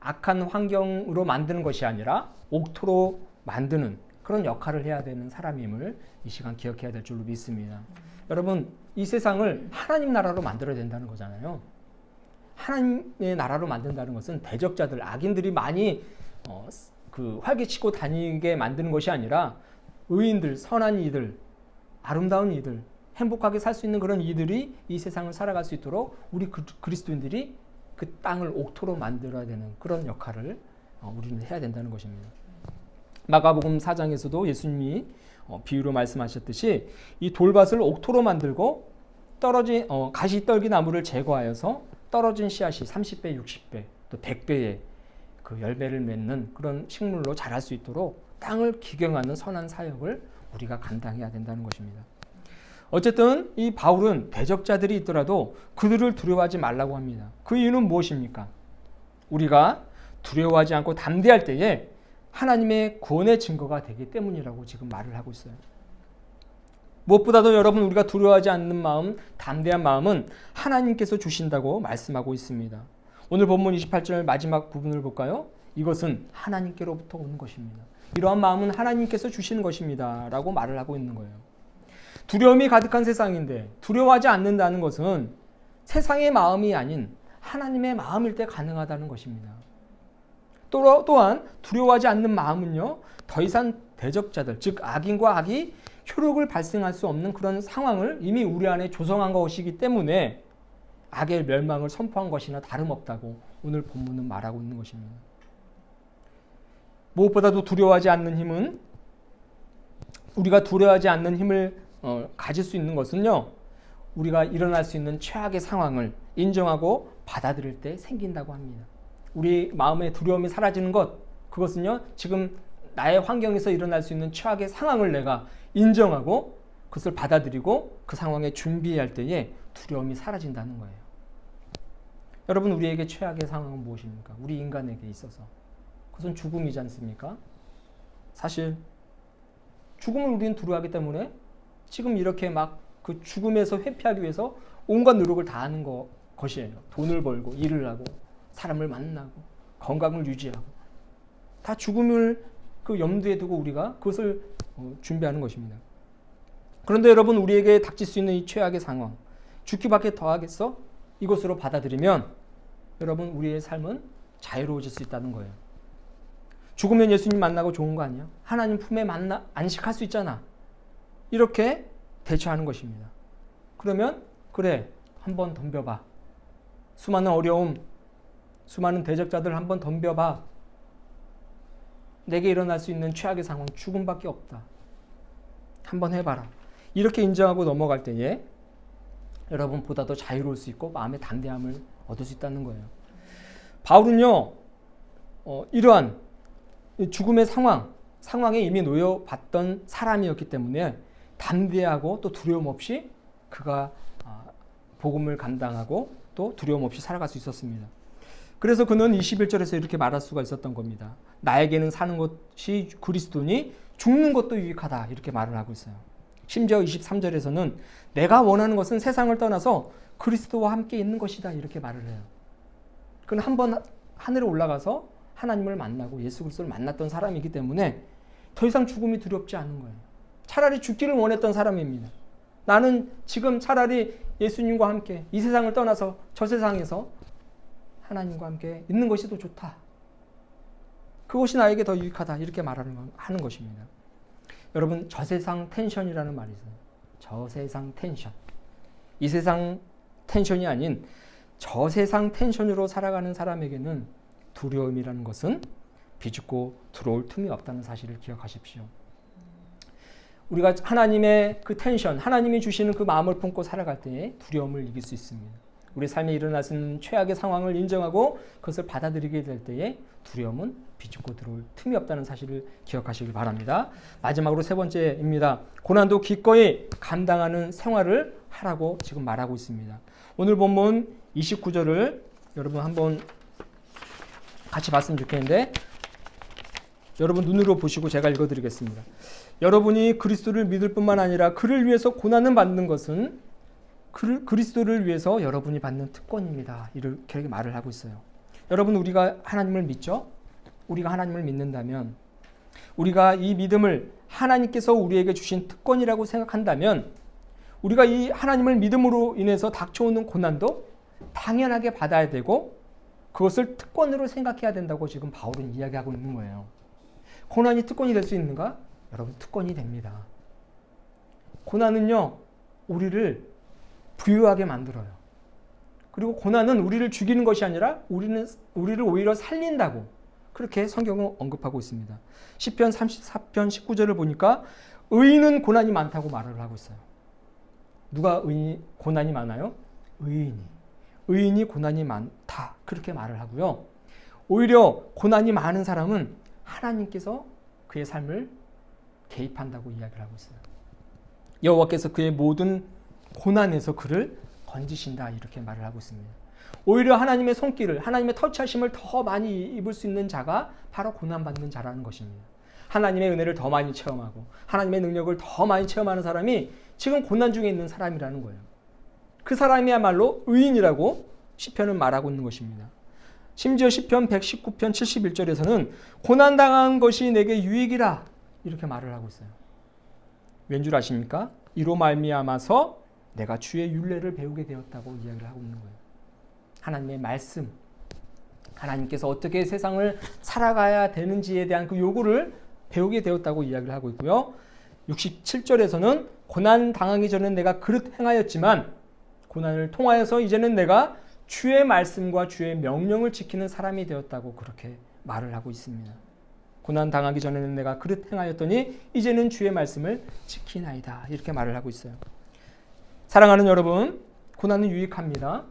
B: 악한 환경으로 만드는 것이 아니라 옥토로 만드는 그런 역할을 해야 되는 사람임을 이 시간 기억해야 될 줄로 믿습니다. 여러분 이 세상을 하나님 나라로 만들어야 된다는 거잖아요. 하나님의 나라로 만든다는 것은 대적자들, 악인들이 많이 활개치고 다니게 만드는 것이 아니라 의인들, 선한 이들, 아름다운 이들, 행복하게 살 수 있는 그런 이들이 이 세상을 살아갈 수 있도록 우리 그리스도인들이 그 땅을 옥토로 만들어야 되는 그런 역할을 우리는 해야 된다는 것입니다. 마가복음 4장에서도 예수님이 비유로 말씀하셨듯이 이 돌밭을 옥토로 만들고 떨어진 가시떨기 나무를 제거하여서 떨어진 씨앗이 30배, 60배, 또 100배의 그 열매를 맺는 그런 식물로 자랄 수 있도록 땅을 기경하는 선한 사역을 우리가 감당해야 된다는 것입니다. 어쨌든 이 바울은 대적자들이 있더라도 그들을 두려워하지 말라고 합니다. 그 이유는 무엇입니까? 우리가 두려워하지 않고 담대할 때에 하나님의 구원의 증거가 되기 때문이라고 지금 말을 하고 있어요. 무엇보다도 여러분 우리가 두려워하지 않는 마음, 담대한 마음은 하나님께서 주신다고 말씀하고 있습니다. 오늘 본문 28절 마지막 부분을 볼까요? 이것은 하나님께로부터 오는 것입니다. 이러한 마음은 하나님께서 주시는 것입니다. 라고 말을 하고 있는 거예요. 두려움이 가득한 세상인데 두려워하지 않는다는 것은 세상의 마음이 아닌 하나님의 마음일 때 가능하다는 것입니다. 또한 두려워하지 않는 마음은요, 더 이상 대적자들, 즉 악인과 악이 효력을 발생할 수 없는 그런 상황을 이미 우리 안에 조성한 것이기 때문에 악의 멸망을 선포한 것이나 다름없다고 오늘 본문은 말하고 있는 것입니다. 무엇보다도 두려워하지 않는 힘은, 우리가 두려워하지 않는 힘을 가질 수 있는 것은요, 우리가 일어날 수 있는 최악의 상황을 인정하고 받아들일 때 생긴다고 합니다. 우리 마음의 두려움이 사라지는 것, 그것은요, 지금 나의 환경에서 일어날 수 있는 최악의 상황을 내가 인정하고 그것을 받아들이고 그 상황에 준비할 때에 두려움이 사라진다는 거예요. 여러분, 우리에게 최악의 상황은 무엇입니까? 우리 인간에게 있어서 그것은 죽음이지 않습니까? 사실 죽음을 우리는 두려워하기 때문에 지금 이렇게 막 그 죽음에서 회피하기 위해서 온갖 노력을 다하는 것이에요. 돈을 벌고 일을 하고 사람을 만나고 건강을 유지하고 다 죽음을 그 염두에 두고 우리가 그것을 준비하는 것입니다. 그런데 여러분, 우리에게 닥칠 수 있는 이 최악의 상황, 죽기밖에 더하겠어? 이것으로 받아들이면 여러분, 우리의 삶은 자유로워질 수 있다는 거예요. 죽으면 예수님 만나고 좋은 거 아니야? 하나님 품에 안식할 수 있잖아. 이렇게 대처하는 것입니다. 그러면 그래, 한번 덤벼봐. 수많은 어려움, 수많은 대적자들 한번 덤벼봐. 내게 일어날 수 있는 최악의 상황, 죽음밖에 없다. 한번 해봐라. 이렇게 인정하고 넘어갈 때에 여러분, 보다 더 자유로울 수 있고 마음의 담대함을 얻을 수 있다는 거예요. 바울은요, 이러한 죽음의 상황에 이미 놓여봤던 사람이었기 때문에 담대하고 또 두려움 없이 그가 복음을 감당하고 또 두려움 없이 살아갈 수 있었습니다. 그래서 그는 21절에서 이렇게 말할 수가 있었던 겁니다. 나에게는 사는 것이 그리스도니 죽는 것도 유익하다, 이렇게 말을 하고 있어요. 심지어 23절에서는 내가 원하는 것은 세상을 떠나서 그리스도와 함께 있는 것이다, 이렇게 말을 해요. 그는 한번 하늘에 올라가서 하나님을 만나고 예수 그리스도를 만났던 사람이기 때문에 더 이상 죽음이 두렵지 않은 거예요. 차라리 죽기를 원했던 사람입니다. 나는 지금 차라리 예수님과 함께 이 세상을 떠나서 저 세상에서 하나님과 함께 있는 것이 더 좋다. 그것이 나에게 더 유익하다, 이렇게 하는 것입니다. 여러분, 저세상 텐션이라는 말이 있어요. 저세상 텐션. 이 세상 텐션이 아닌 저세상 텐션으로 살아가는 사람에게는 두려움이라는 것은 비집고 들어올 틈이 없다는 사실을 기억하십시오. 우리가 하나님의 그 텐션, 하나님이 주시는 그 마음을 품고 살아갈 때에 두려움을 이길 수 있습니다. 우리 삶에 일어날 수 있는 최악의 상황을 인정하고 그것을 받아들이게 될 때에 두려움은 비집고 들어올 틈이 없다는 사실을 기억하시길 바랍니다. 마지막으로 세 번째입니다. 고난도 기꺼이 감당하는 생활을 하라고 지금 말하고 있습니다. 오늘 본문 29절을 여러분 한번 같이 봤으면 좋겠는데, 여러분 눈으로 보시고 제가 읽어드리겠습니다. 여러분이 그리스도를 믿을 뿐만 아니라 그를 위해서 고난을 받는 것은 그리스도를 위해서 여러분이 받는 특권입니다. 이렇게 말을 하고 있어요. 여러분, 우리가 하나님을 믿죠? 우리가 하나님을 믿는다면, 우리가 이 믿음을 하나님께서 우리에게 주신 특권이라고 생각한다면, 우리가 이 하나님을 믿음으로 인해서 닥쳐오는 고난도 당연하게 받아야 되고 그것을 특권으로 생각해야 된다고 지금 바울은 이야기하고 있는 거예요. 고난이 특권이 될 수 있는가? 여러분, 특권이 됩니다. 고난은요, 우리를 부유하게 만들어요. 그리고 고난은 우리를 죽이는 것이 아니라 우리를 오히려 살린다고 그렇게 성경은 언급하고 있습니다. 시편 34편 19절을 보니까 의인은 고난이 많다고 말을 하고 있어요. 누가 고난이 많아요? 의인이 고난이 많다, 그렇게 말을 하고요. 오히려 고난이 많은 사람은 하나님께서 그의 삶을 개입한다고 이야기를 하고 있어요. 여호와께서 그의 모든 고난에서 그를 건지신다, 이렇게 말을 하고 있습니다. 오히려 하나님의 손길을, 하나님의 터치하심을 더 많이 입을 수 있는 자가 바로 고난받는 자라는 것입니다. 하나님의 은혜를 더 많이 체험하고 하나님의 능력을 더 많이 체험하는 사람이 지금 고난 중에 있는 사람이라는 거예요. 그 사람이야말로 의인이라고 시편은 말하고 있는 것입니다. 심지어 시편 119편 71절에서는 고난당한 것이 내게 유익이라 이렇게 말을 하고 있어요. 왠 줄 아십니까? 이로 말미암아서 내가 주의 율례를 배우게 되었다고 이야기를 하고 있는 거예요. 하나님의 말씀, 하나님께서 어떻게 세상을 살아가야 되는지에 대한 그 요구를 배우게 되었다고 이야기를 하고 있고요. 67절에서는 고난 당하기 전에 내가 그릇 행하였지만 고난을 통하여서 이제는 내가 주의 말씀과 주의 명령을 지키는 사람이 되었다고 그렇게 말을 하고 있습니다. 고난 당하기 전에는 내가 그릇 행하였더니 이제는 주의 말씀을 지키나이다. 이렇게 말을 하고 있어요. 사랑하는 여러분, 고난은 유익합니다.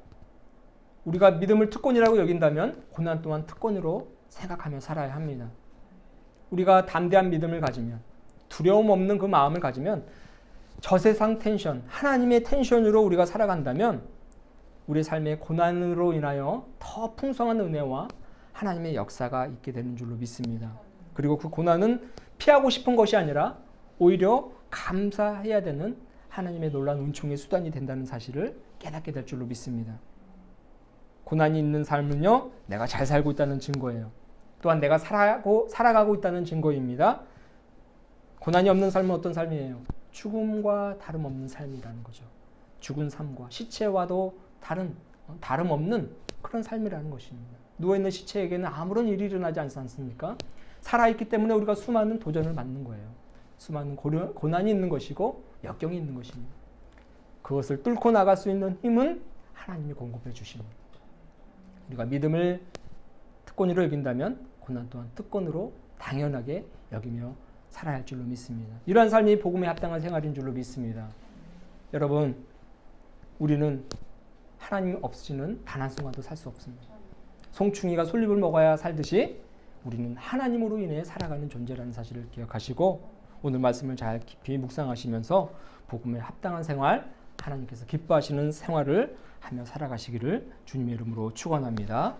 B: 우리가 믿음을 특권이라고 여긴다면 고난 또한 특권으로 생각하며 살아야 합니다. 우리가 담대한 믿음을 가지면, 두려움 없는 그 마음을 가지면 저세상 텐션, 하나님의 텐션으로 우리가 살아간다면 우리의 삶의 고난으로 인하여 더 풍성한 은혜와 하나님의 역사가 있게 되는 줄로 믿습니다. 그리고 그 고난은 피하고 싶은 것이 아니라 오히려 감사해야 되는 하나님의 놀라운 은총의 수단이 된다는 사실을 깨닫게 될 줄로 믿습니다. 고난이 있는 삶은요, 내가 잘 살고 있다는 증거예요. 또한 내가 살아가고 있다는 증거입니다. 고난이 없는 삶은 어떤 삶이에요? 죽음과 다름없는 삶이라는 거죠. 죽은 삶과 시체와도 다름없는 그런 삶이라는 것입니다. 누워있는 시체에게는 아무런 일이 일어나지 않지 않습니까? 살아있기 때문에 우리가 수많은 도전을 받는 거예요. 수많은 고난이 있는 것이고 역경이 있는 것입니다. 그것을 뚫고 나갈 수 있는 힘은 하나님이 공급해 주십니다. 우리가 믿음을 특권으로 여긴다면 고난 또한 특권으로 당연하게 여기며 살아야 할 줄로 믿습니다. 이러한 삶이 복음에 합당한 생활인 줄로 믿습니다. 여러분, 우리는 하나님 없이는 단 한순간도 살 수 없습니다. 송충이가 솔잎을 먹어야 살듯이 우리는 하나님으로 인해 살아가는 존재라는 사실을 기억하시고 오늘 말씀을 잘 깊이 묵상하시면서 복음에 합당한 생활, 하나님께서 기뻐하시는 생활을 하며 살아가시기를 주님의 이름으로 축원합니다.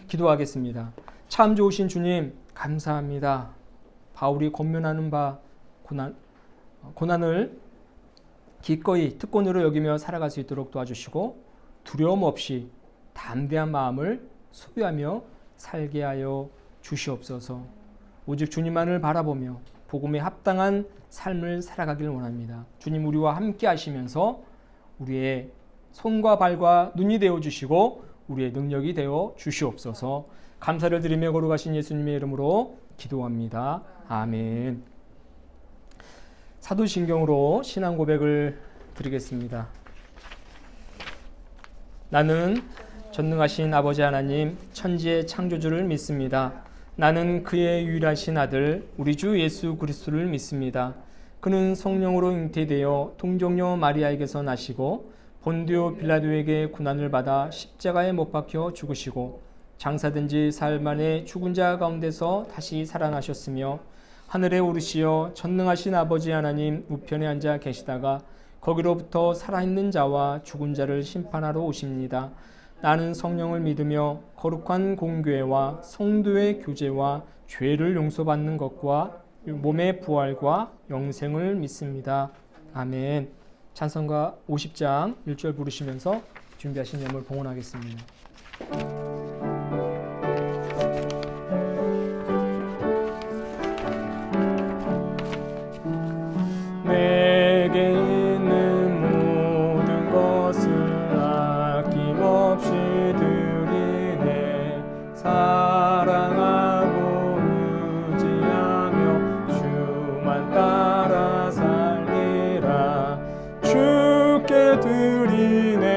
B: 기도하겠습니다. 참 좋으신 주님, 감사합니다. 바울이 권면하는 바 고난을 기꺼이 특권으로 여기며 살아갈 수 있도록 도와주시고 두려움 없이 담대한 마음을 소유하며 살게 하여 주시옵소서. 오직 주님만을 바라보며 복음에 합당한 삶을 살아가길 원합니다. 주님, 우리와 함께 하시면서 우리의 손과 발과 눈이 되어 주시고 우리의 능력이 되어 주시옵소서. 감사를 드리며 걸어가신 예수님의 이름으로 기도합니다. 아멘. 사도신경으로 신앙 고백을 드리겠습니다. 나는 전능하신 아버지 하나님, 천지의 창조주를 믿습니다. 나는 그의 유일하신 아들 우리 주 예수 그리스도를 믿습니다. 그는 성령으로 잉태되어 동정녀 마리아에게서 나시고 본디오 빌라도에게 고난을 받아 십자가에 못 박혀 죽으시고 장사된 지 사흘 만에 죽은 자 가운데서 다시 살아나셨으며 하늘에 오르시어 전능하신 아버지 하나님 우편에 앉아 계시다가 거기로부터 살아있는 자와 죽은 자를 심판하러 오십니다. 나는 성령을 믿으며 거룩한 공교회와 성도의 교제와 죄를 용서받는 것과 몸의 부활과 영생을 믿습니다. 아멘. 찬송가 50장 1절 부르시면서 준비하신 예물 봉헌하겠습니다. 내게 있는 모든 것을 아낌없이 드리네. 사랑하고 의지하며 주만 따라 살리라. 주께 드리네.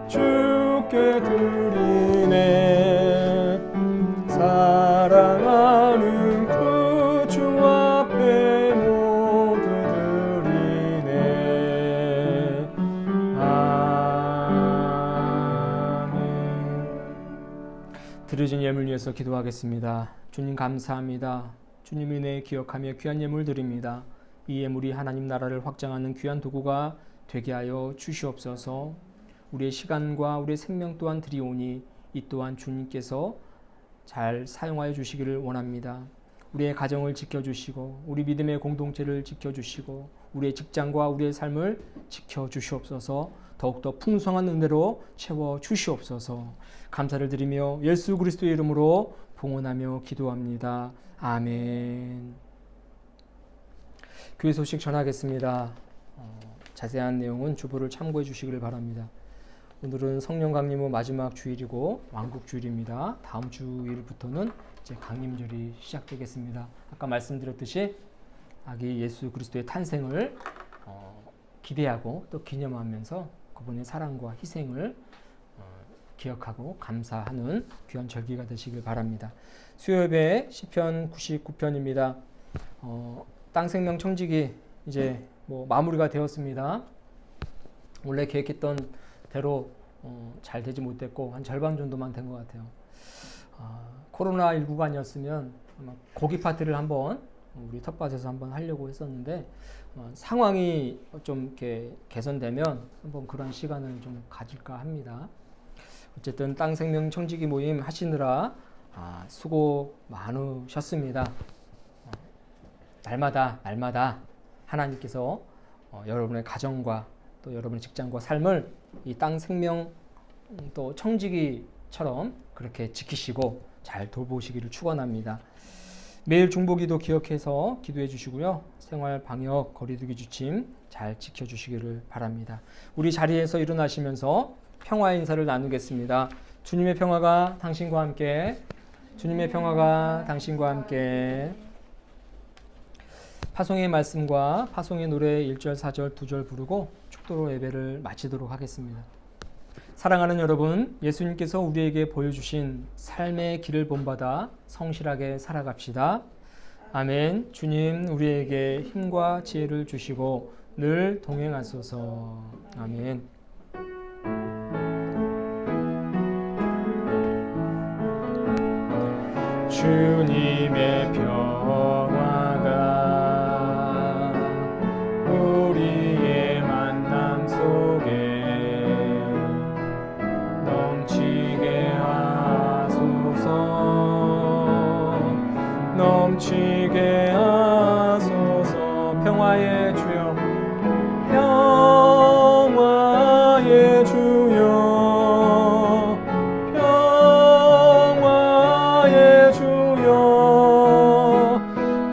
B: 주께 드리네. 사랑하는 그 주 앞에 모두 드리네. 아멘. 드려진 예물 위해서 기도하겠습니다. 주님 감사합니다. 주님 은혜 기억하며 귀한 예물 드립니다. 이 예물이 하나님 나라를 확장하는 귀한 도구가 되게 하여 주시옵소서. 우리의 시간과 우리의 생명 또한 드리오니 이 또한 주님께서 잘 사용하여 주시기를 원합니다. 우리의 가정을 지켜주시고 우리 믿음의 공동체를 지켜주시고 우리의 직장과 우리의 삶을 지켜주시옵소서. 더욱더 풍성한 은혜로 채워주시옵소서. 감사를 드리며 예수 그리스도의 이름으로 봉헌하며 기도합니다. 아멘. 교회 소식 전하겠습니다. 자세한 내용은 주보를 참고해 주시기를 바랍니다. 오늘은 성령 강림 후 마지막 주일이고 왕국 주일입니다. 다음 주일부터는 이제 강림절이 시작되겠습니다. 아까 말씀드렸듯이 아기 예수 그리스도의 탄생을 기대하고 또 기념하면서 그분의 사랑과 희생을 기억하고 감사하는 귀한 절기가 되시길 바랍니다. 수요예배 시편 99편입니다. 땅생명 청지기 이제 마무리가 되었습니다. 원래 계획했던 대로 잘 되지 못했고 한 절반 정도만 된 것 같아요. 코로나19가 아니었으면 아마 고기 파티를 한번 우리 텃밭에서 한번 하려고 했었는데 상황이 좀 이렇게 개선되면 한번 그런 시간을 좀 가질까 합니다. 어쨌든 땅생명 청지기 모임 하시느라 수고 많으셨습니다. 날마다 하나님께서 여러분의 가정과 또 여러분의 직장과 삶을 이 땅생명 또 청지기처럼 그렇게 지키시고 잘 돌보시기를 축원합니다. 매일 중보기도 기억해서 기도해 주시고요. 생활 방역 거리두기 지침 잘 지켜주시기를 바랍니다. 우리 자리에서 일어나시면서 평화의 인사를 나누겠습니다. 주님의 평화가 당신과 함께, 주님의 평화가 당신과 함께. 파송의 말씀과 파송의 노래 1절, 4절, 2절 부르고 축도로 예배를 마치도록 하겠습니다. 사랑하는 여러분, 예수님께서 우리에게 보여주신 삶의 길을 본받아 성실하게 살아갑시다. 아멘. 주님 우리에게 힘과 지혜를 주시고 늘 동행하소서. 아멘. 주님의 평화가 우리의 만남 속에 넘치게 하소서. 넘치게 하소서. 평화의 주여, 평화의 주여,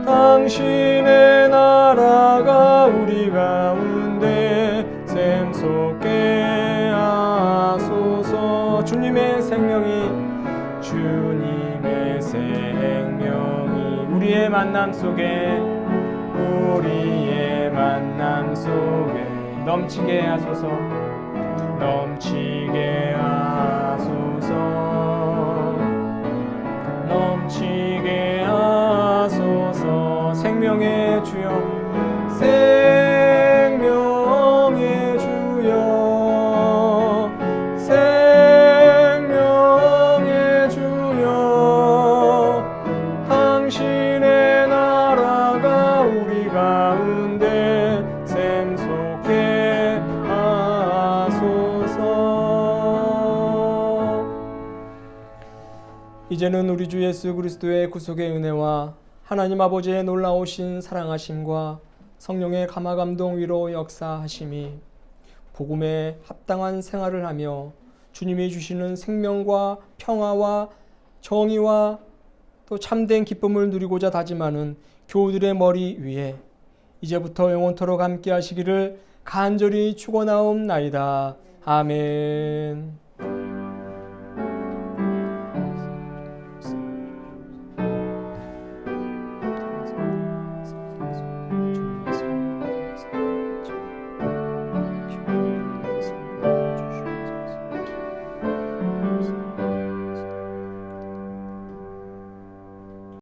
B: 당신의 나라가 우리 가운데 샘솟게 하소서. 주님의 생명이 우리의 만남 속에 넘치게 하소서. 넘치게 하소서. 넘치게 하소서. 생명의 주여, 생명의 주여, 생명의 주여, 당신의 나라가 우리 가운데 샘솟게 하소서. 이제는 우리 주 예수 그리스도의 구속의 은혜와 하나님 아버지의 놀라우신 사랑하심과 성령의 감화감동 위로 역사하심이 복음에 합당한 생활을 하며 주님이 주시는 생명과 평화와 정의와 또 참된 기쁨을 누리고자 다짐하는 교우들의 머리 위에 이제부터 영원토록 함께 하시기를 간절히 축원하옵나이다. 아멘.